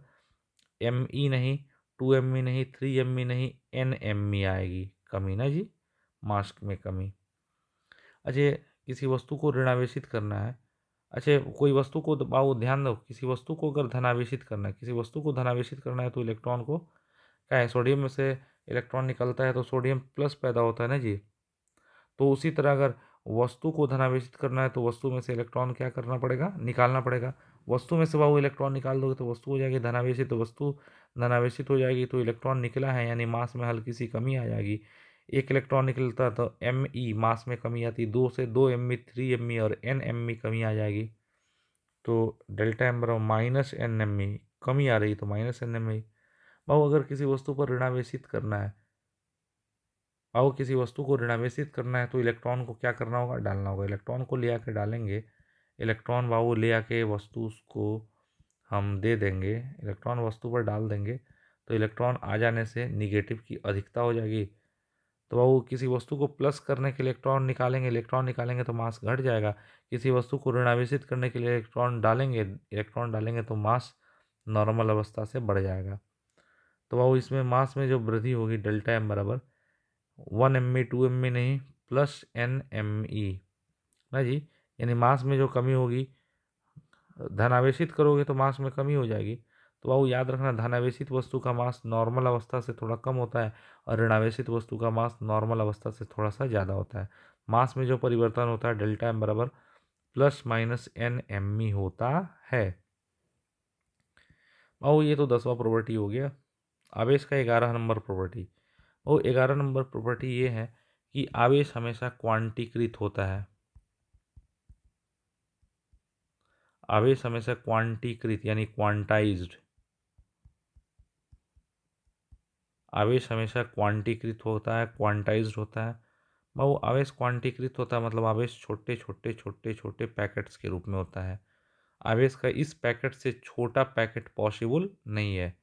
एम ई नहीं, 2 एम ई नहीं, 3 एम ई नहीं, एन ई आएगी कमी ना जी, मास में कमी। अच्छा किसी वस्तु को ऋणावेशित करना है, अच्छा कोई वस्तु को बाबू ध्यान दो, किसी वस्तु को अगर धनावेशित करना है, किसी वस्तु को धनावेशित करना है तो इलेक्ट्रॉन को क्या है, सोडियम में से इलेक्ट्रॉन निकलता है तो सोडियम प्लस पैदा होता है ना जी। तो उसी तरह अगर वस्तु को धनावेशित करना है तो वस्तु में से इलेक्ट्रॉन क्या करना पड़ेगा? निकालना पड़ेगा। वस्तु में से बाबू इलेक्ट्रॉन निकाल दोगे तो वस्तु हो जाएगी धनावेशित, तो वस्तु धनावेशित हो जाएगी तो इलेक्ट्रॉन निकला है, यानी मास में हल्की सी कमी आ जाएगी। एक इलेक्ट्रॉन निकलता तो एम ई मास में कमी आती, 2 से 2 एम ई, 3 एम ई और एन कमी आ जाएगी। तो डेल्टा एम बराबर माइनस एन कमी आ रही तो माइनस एन। बाबू अगर किसी वस्तु पर ऋणावेशित करना है, बाबू किसी वस्तु को ऋणावेशित करना है तो इलेक्ट्रॉन को क्या करना होगा? डालना होगा। इलेक्ट्रॉन को ले आके डालेंगे, इलेक्ट्रॉन बाबू ले आके वस्तु को हम दे देंगे, इलेक्ट्रॉन वस्तु पर डाल देंगे तो इलेक्ट्रॉन आ जाने से निगेटिव की अधिकता हो जाएगी। तो बाबू किसी वस्तु को प्लस करने के लिए इलेक्ट्रॉन निकालेंगे तो मास घट जाएगा। किसी वस्तु को ऋणावेशित करने के लिए इलेक्ट्रॉन डालेंगे तो मास नॉर्मल अवस्था से बढ़ जाएगा। तो बाबू इसमें मास में जो वृद्धि होगी डेल्टा एम बराबर 1 एम ई, 2 एम ई नहीं, प्लस एन एम ई ना जी। यानी मास में जो कमी होगी, धनावेशित करोगे तो मास में कमी हो जाएगी। तो बाबू याद रखना, धनावेशित वस्तु का मास नॉर्मल अवस्था से थोड़ा कम होता है और ऋणावेशित वस्तु का मास नॉर्मल अवस्था से थोड़ा सा ज़्यादा होता है। मास में जो परिवर्तन होता है डेल्टा एम बराबर plus minus N M E होता है। बाबू ये तो 10वां प्रॉपर्टी हो गया। आवेश का 11 नंबर प्रॉपर्टी, वो 11 नंबर प्रॉपर्टी ये है कि आवेश हमेशा क्वांटीकृत होता है। आवेश हमेशा क्वांटीकृत यानी क्वांटाइज्ड, आवेश हमेशा क्वांटीकृत होता है, क्वांटाइज्ड होता है। वो आवेश क्वांटीकृत होता है मतलब आवेश छोटे छोटे छोटे छोटे पैकेट्स के रूप में होता है। आवेश का इस पैकेट से छोटा पैकेट पॉसिबल नहीं है।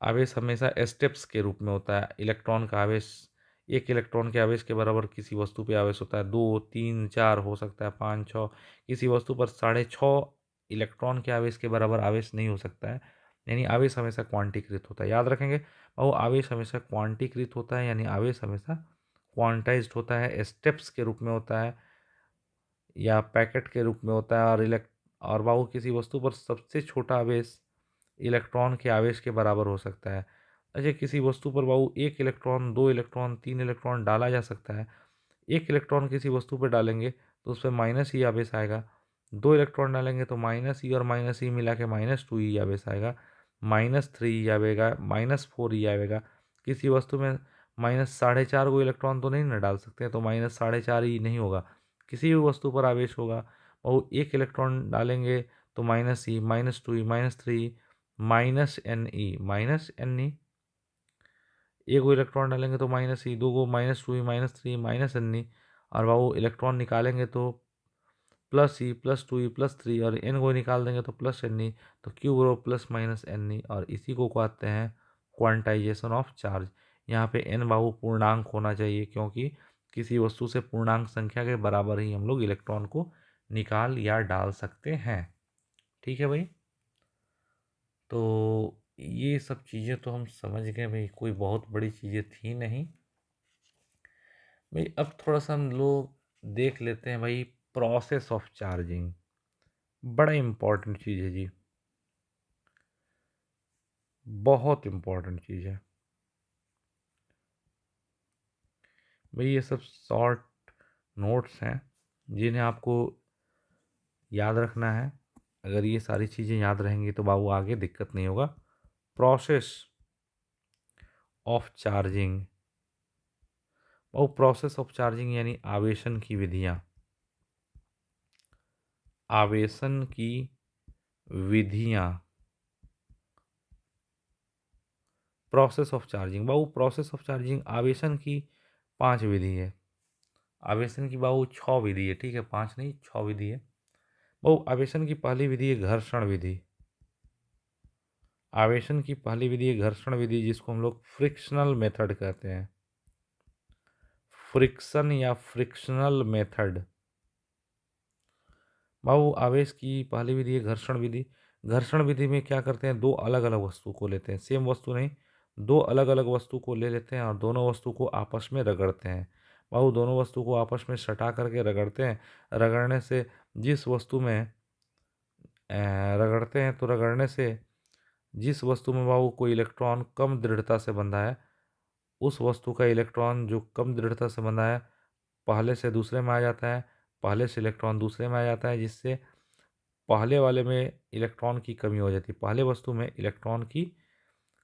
आवेश हमेशा स्टेप्स के रूप में होता है। इलेक्ट्रॉन का आवेश, एक इलेक्ट्रॉन के आवेश के बराबर किसी वस्तु पे आवेश होता है 2, 3, 4 हो सकता है 5, 6। किसी वस्तु पर 6.5 इलेक्ट्रॉन के आवेश के बराबर आवेश नहीं हो सकता है। यानी आवेश हमेशा क्वांटीकृत होता है, याद रखेंगे। और आवेश हमेशा क्वांटीकृत होता है यानी आवेश हमेशा क्वांटाइज्ड होता है, स्टेप्स के रूप में होता है या पैकेट के रूप में होता है। और बाबू किसी वस्तु पर सबसे छोटा आवेश इलेक्ट्रॉन के आवेश के बराबर हो सकता है। अच्छा, किसी वस्तु पर बाबू 1 इलेक्ट्रॉन, 2 इलेक्ट्रॉन, 3 इलेक्ट्रॉन डाला जा सकता है। 1 इलेक्ट्रॉन किसी वस्तु पर डालेंगे तो उस पर माइनस ई आवेश आएगा। 2 इलेक्ट्रॉन डालेंगे तो माइनस ई और माइनस ई मिला के -2 ई आवेश आएगा। -3 ई आवेगा, -4 ई आवेगा। किसी वस्तु में -4.5 को इलेक्ट्रॉन तो नहीं ना डाल सकते, तो -4.5 ई नहीं होगा। किसी भी वस्तु पर आवेश होगा, वो 1 इलेक्ट्रॉन डालेंगे तो -ई, -2 ई, -3 -एन ई, एक गो इलेक्ट्रॉन डालेंगे तो -ई, दो गो -2 ई, -3 -एन ई, और वो इलेक्ट्रॉन निकालेंगे तो +ई, +2 ई, +3, और एन को निकाल देंगे तो +एन ई। तो क्यू रो ±एन ई, और इसी को कहते हैं क्वांटाइजेशन ऑफ चार्ज। यहाँ पे एन बाबू पूर्णांक होना चाहिए, क्योंकि किसी वस्तु से पूर्णांक संख्या के बराबर ही हम लोग इलेक्ट्रॉन को निकाल या डाल सकते हैं। ठीक है भाई, तो ये सब चीज़ें तो हम समझ गए भाई, कोई बहुत बड़ी चीज़ें थी नहीं भाई। अब थोड़ा सा हम लोग देख लेते हैं भाई, प्रोसेस ऑफ चार्जिंग, बड़ा इम्पोर्टेंट चीज़ है जी, बहुत इम्पोर्टेंट चीज़ है भाई। ये सब शॉर्ट नोट्स हैं जिन्हें आपको याद रखना है। अगर ये सारी चीज़ें याद रहेंगी तो बाबू आगे दिक्कत नहीं होगा। प्रोसेस ऑफ चार्जिंग, और प्रोसेस ऑफ चार्जिंग यानी आवेशन की विधियाँ, आवेशन की विधियाँ। प्रोसेस ऑफ चार्जिंग बाबू, प्रोसेस ऑफ चार्जिंग आवेशन की 5 विधि है। आवेशन की बाबू 6 विधि है, ठीक है, 5 नहीं 6 विधि है बाबू। आवेशन की पहली विधि है घर्षण विधि। आवेशन की पहली विधि है घर्षण विधि, जिसको हम लोग फ्रिक्शनल मेथड कहते हैं। फ्रिक्शन या फ्रिक्शनल मेथड बाबू, आवेश की पहली विधि है घर्षण विधि। घर्षण विधि में क्या करते हैं, दो अलग अलग वस्तु को लेते हैं, सेम वस्तु नहीं, दो अलग अलग वस्तु को ले लेते हैं और दोनों वस्तु को आपस में रगड़ते हैं। बाबू दोनों वस्तु को आपस में सटा करके रगड़ते हैं। रगड़ने से जिस वस्तु में रगड़ते हैं, तो रगड़ने से जिस वस्तु में बाबू कोई इलेक्ट्रॉन कम दृढ़ता से बंधा है, उस वस्तु का इलेक्ट्रॉन जो कम दृढ़ता से बंधा है पहले से दूसरे में आ जाता है, पहले से इलेक्ट्रॉन दूसरे में आ जाता है, जिससे पहले वाले में इलेक्ट्रॉन की कमी हो जाती है। पहले वस्तु में इलेक्ट्रॉन की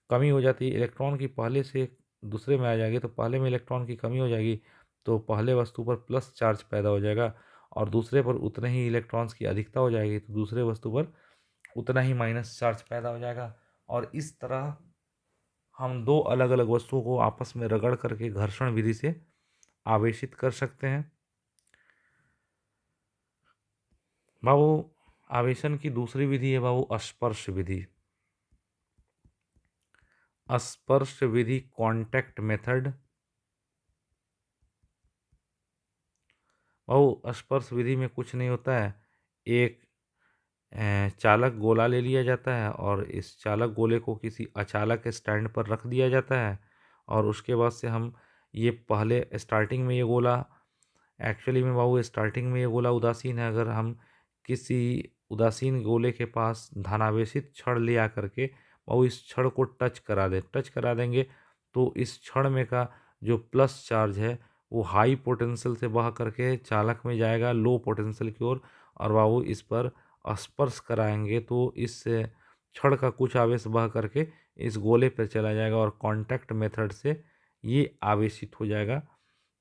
कमी हो जाती है, इलेक्ट्रॉन की पहले से दूसरे में आ जाएगी तो पहले में इलेक्ट्रॉन की कमी हो जाएगी, तो पहले वस्तु पर प्लस चार्ज पैदा हो जाएगा, और दूसरे पर उतने ही इलेक्ट्रॉन्स की अधिकता हो जाएगी तो दूसरे वस्तु पर उतना ही माइनस चार्ज पैदा हो जाएगा। और इस तरह हम दो अलग अलग वस्तुओं को आपस में रगड़ करके घर्षण विधि से आवेशित कर सकते हैं। बाबू आवेशन की दूसरी विधि है बाबू स्पर्श विधि। स्पर्श विधि, कांटेक्ट मेथड। बाबू स्पर्श विधि में कुछ नहीं होता है, एक चालक गोला ले लिया जाता है और इस चालक गोले को किसी अचालक स्टैंड पर रख दिया जाता है, और उसके बाद से हम ये पहले स्टार्टिंग में ये गोला, एक्चुअली में बाबू स्टार्टिंग में ये गोला उदासीन है। अगर हम किसी उदासीन गोले के पास धनावेशित छड़ ले आ करके बाबू इस छड़ को टच करा देंगे, तो इस छड़ में का जो प्लस चार्ज है वो हाई पोटेंशियल से बह करके चालक में जाएगा लो पोटेंशियल की ओर, और बाबू इस पर स्पर्श कराएंगे तो इस छड़ का कुछ आवेश बह करके इस गोले पर चला जाएगा और कांटेक्ट मेथड से ये आवेशित हो जाएगा।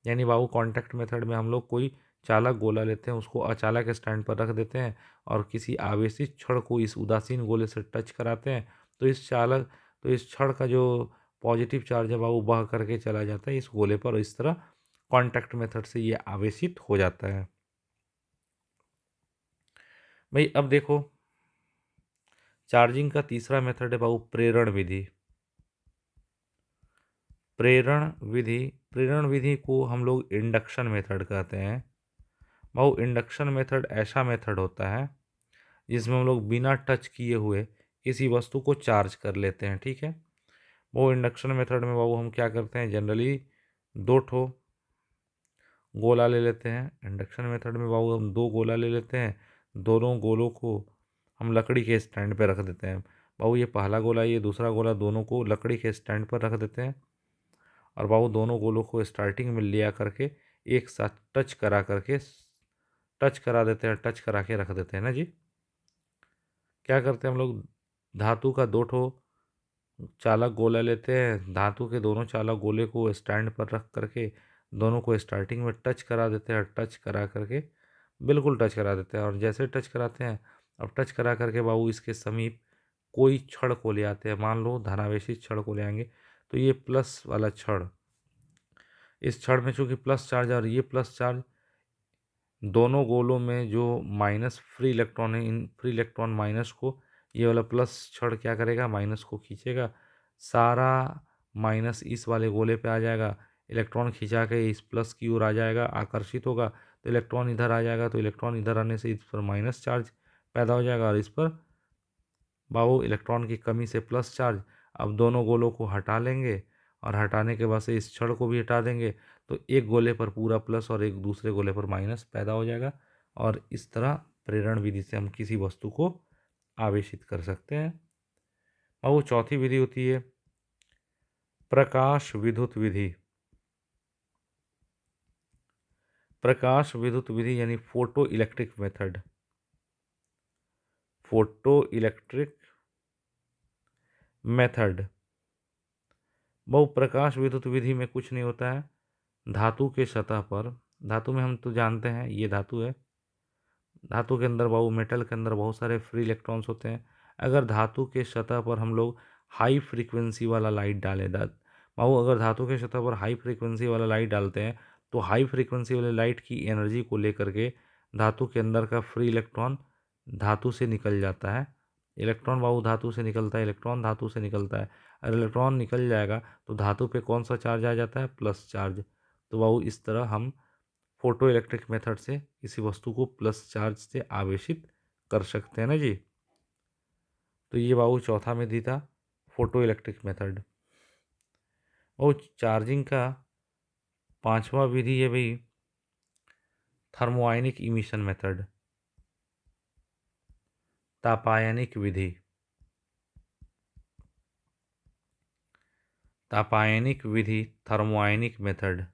यानी बाबू कांटेक्ट मेथड में हम लोग कोई चालक गोला लेते हैं, उसको अचालक स्टैंड पर रख देते हैं और किसी आवेशित छड़ को इस उदासीन गोले से टच कराते हैं, तो इस छड़ का जो पॉजिटिव चार्ज है बाबू बह करके चला जाता है इस गोले पर, और इस तरह कांटेक्ट मेथड से ये आवेशित हो जाता है। भाई अब देखो, चार्जिंग का तीसरा मेथड है बाबू प्रेरण विधि। प्रेरण विधि प्रेरण विधि को हम लोग इंडक्शन मेथड कहते हैं। बाबू इंडक्शन मेथड ऐसा मेथड होता है जिसमें हम लोग बिना टच किए हुए किसी वस्तु को चार्ज कर लेते हैं, ठीक है। वो इंडक्शन मेथड में बाबू हम क्या करते हैं, जनरली दो ठो गोला ले लेते हैं। इंडक्शन मेथड में बाबू हम दो गोला ले लेते हैं, दोनों गोलों को हम लकड़ी के स्टैंड पे रख देते हैं। बाबू ये पहला गोला ये दूसरा गोला दोनों को लकड़ी के स्टैंड पर रख देते हैं, और बाबू दोनों गोलों को स्टार्टिंग में ले आ करके एक साथ टच करा देते हैं, टच करा के रख देते हैं ना जी। क्या करते हैं हम लोग, धातु का दो ठो चालक गोला लेते हैं, धातु के दोनों चालक गोले को स्टैंड पर रख करके दोनों को स्टार्टिंग में टच करा देते हैं, टच करा करके बिल्कुल टच करा देते हैं। और जैसे टच कराते हैं, अब टच करा करके बाबू इसके समीप कोई छड़ को ले आते हैं, मान लो धनावेशी छड़ को ले आएंगे, तो ये प्लस वाला छड़, इस छड़ में चूंकि प्लस चार्ज और ये प्लस चार्ज, दोनों गोलों में जो माइनस फ्री इलेक्ट्रॉन है, इन फ्री इलेक्ट्रॉन माइनस को ये वाला प्लस छड़ क्या करेगा, माइनस को खींचेगा, सारा माइनस इस वाले गोले पे आ जाएगा, इलेक्ट्रॉन खींचा के इस प्लस की ओर आ जाएगा, आकर्षित होगा, तो इलेक्ट्रॉन इधर आ जाएगा, तो इलेक्ट्रॉन इधर आने से इस पर माइनस चार्ज पैदा हो जाएगा और इस पर बाबू इलेक्ट्रॉन की कमी से प्लस चार्ज। अब दोनों गोलों को हटा लेंगे और हटाने के बाद से इस छड़ को भी हटा देंगे, तो एक गोले पर पूरा प्लस और एक दूसरे गोले पर माइनस पैदा हो जाएगा, और इस तरह प्रेरण विधि से हम किसी वस्तु को आवेशित कर सकते हैं। और वो चौथी विधि होती है प्रकाश विद्युत विधि। प्रकाश विद्युत विधि यानी photo electric method. Photo electric method बहु प्रकाश विद्युत विधि में कुछ नहीं होता है, धातु के सतह पर, धातु में हम तो जानते हैं ये धातु है, धातु के अंदर बाबू मेटल के अंदर बहुत सारे फ्री इलेक्ट्रॉन्स होते हैं। अगर धातु के सतह पर हम लोग हाई फ्रीक्वेंसी वाला लाइट डालें, बाबू अगर धातु के सतह पर हाई फ्रीक्वेंसी वाला लाइट डालते हैं, तो हाई फ्रीक्वेंसी वाले लाइट की एनर्जी को लेकर के धातु के अंदर का फ्री इलेक्ट्रॉन धातु से निकल जाता है। इलेक्ट्रॉन बाबू धातु से निकलता है, इलेक्ट्रॉन धातु से निकलता है, अगर इलेक्ट्रॉन निकल जाएगा तो धातु पे कौन सा चार्ज आ जाता है, प्लस चार्ज। तो बाबू इस तरह हम फोटो इलेक्ट्रिक मेथड से किसी वस्तु को प्लस चार्ज से आवेशित कर सकते हैं ना जी। तो ये बाबू चौथा में दी था फोटो इलेक्ट्रिक मेथड। और चार्जिंग का पांचवा विधि है भाई थर्मोआयनिक इमिशन मेथड, तापायनिक विधि। तापायनिक विधि थर्मोआयनिक मेथड।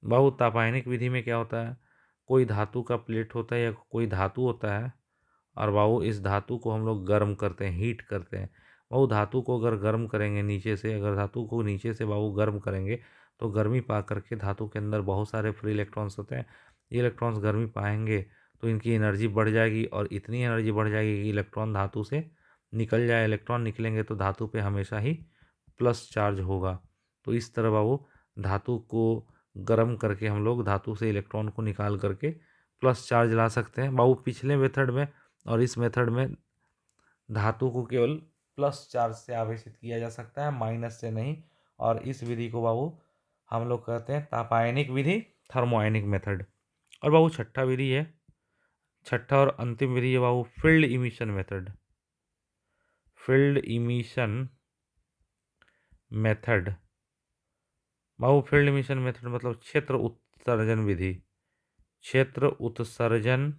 बाबू तापायनिक विधि में क्या होता है, कोई धातु का प्लेट होता है या कोई धातु होता है, और बाबू इस धातु को हम लोग गर्म करते हैं, हीट करते हैं। बाबू धातु को अगर गर्म करेंगे नीचे से, अगर धातु को नीचे से बाबू गर्म करेंगे तो गर्मी पा करके धातु के अंदर बहुत सारे फ्री इलेक्ट्रॉन्स होते हैं, ये इलेक्ट्रॉन्स गर्मी पाएंगे तो इनकी एनर्जी बढ़ जाएगी, और इतनी एनर्जी बढ़ जाएगी कि इलेक्ट्रॉन धातु से निकल जाए। इलेक्ट्रॉन निकलेंगे तो धातु पे हमेशा ही प्लस चार्ज होगा। तो इस तरह बाबू धातु को गर्म करके हम लोग धातु से इलेक्ट्रॉन को निकाल करके प्लस चार्ज ला सकते हैं। बाबू पिछले मेथड में और इस मेथड में धातु को केवल प्लस चार्ज से आवेशित किया जा सकता है, माइनस से नहीं। और इस विधि को बाबू हम लोग कहते हैं तापायनिक विधि, थर्मोआयनिक मेथड। और बाबू छठा विधि है, छठा और अंतिम विधि है बाबू field emission method. Field emission method. बाबू फील्ड इमिशन मेथड मतलब क्षेत्र उत्सर्जन विधि, क्षेत्र उत्सर्जन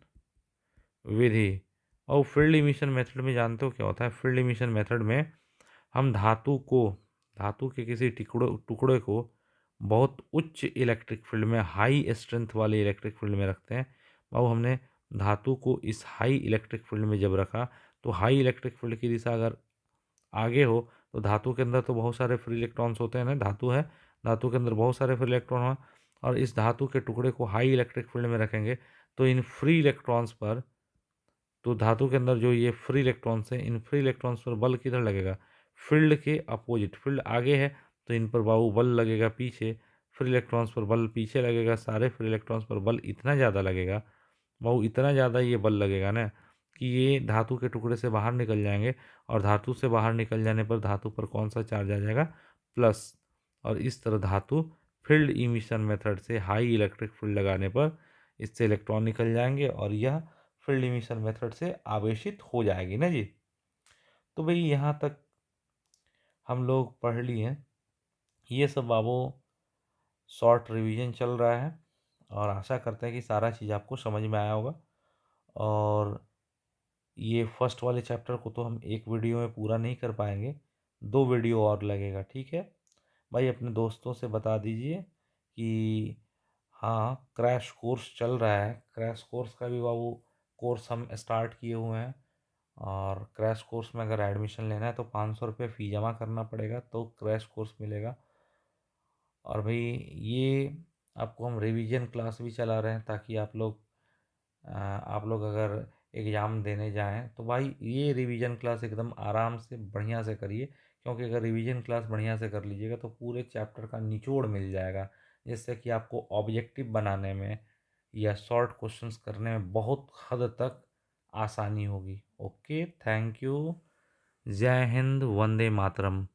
विधि। और फील्ड इमिशन मेथड में जानते हो क्या होता है? फील्ड इमिशन मेथड में हम धातु के किसी टुकड़े को बहुत उच्च इलेक्ट्रिक फील्ड में, हाई स्ट्रेंथ वाले इलेक्ट्रिक फील्ड में रखते हैं। बाबू हमने धातु को इस हाई इलेक्ट्रिक फील्ड में जब रखा, तो हाई इलेक्ट्रिक फील्ड की दिशा अगर आगे हो, तो धातु के अंदर तो बहुत सारे फ्री इलेक्ट्रॉन्स होते हैं ना, धातु है, धातु के अंदर बहुत सारे फ्री इलेक्ट्रॉन हैं, और इस धातु के टुकड़े को हाई इलेक्ट्रिक फील्ड में रखेंगे, तो इन फ्री इलेक्ट्रॉन्स पर, तो धातु के अंदर जो ये फ्री इलेक्ट्रॉन्स हैं, इन फ्री इलेक्ट्रॉन्स पर बल किधर लगेगा? फील्ड के अपोजिट। फील्ड आगे है तो इन पर बाबू बल लगेगा पीछे, फ्री इलेक्ट्रॉन्स पर बल पीछे लगेगा, सारे फ्री इलेक्ट्रॉन्स पर बल इतना ज़्यादा लगेगा बाबू, इतना ज़्यादा ये बल लगेगा ना कि ये धातु के टुकड़े से बाहर निकल जाएंगे, और धातु से बाहर निकल जाने पर धातु पर कौन सा चार्ज आ जाएगा? प्लस। और इस तरह धातु फील्ड इमिशन मेथड से हाई इलेक्ट्रिक फील्ड लगाने पर इससे इलेक्ट्रॉन निकल जाएंगे, और यह फील्ड इमिशन मेथड से आवेशित हो जाएगी ना जी। तो भाई यहाँ तक हम लोग पढ़ लिए हैं। ये सब बाबू शॉर्ट रिवीजन चल रहा है, और आशा करते हैं कि सारा चीज़ आपको समझ में आया होगा। और ये फर्स्ट वाले चैप्टर को तो हम एक वीडियो में पूरा नहीं कर पाएंगे, 2 वीडियो और लगेगा, ठीक है भाई। अपने दोस्तों से बता दीजिए कि हाँ, क्रैश कोर्स चल रहा है। क्रैश कोर्स का भी बाबू कोर्स हम स्टार्ट किए हुए हैं, और क्रैश कोर्स में अगर एडमिशन लेना है तो 500 रुपये फ़ी जमा करना पड़ेगा, तो क्रैश कोर्स मिलेगा। और भाई ये आपको हम रिवीजन क्लास भी चला रहे हैं, ताकि आप लोग अगर एग्ज़ाम देने जाएं तो भाई ये रिवीजन क्लास एकदम आराम से बढ़िया से करिए, क्योंकि अगर रिवीजन क्लास बढ़िया से कर लीजिएगा तो पूरे चैप्टर का निचोड़ मिल जाएगा, जिससे कि आपको ऑब्जेक्टिव बनाने में या शॉर्ट क्वेश्चंस करने में बहुत हद तक आसानी होगी। Okay, thank you. जय हिंद, वंदे मातरम।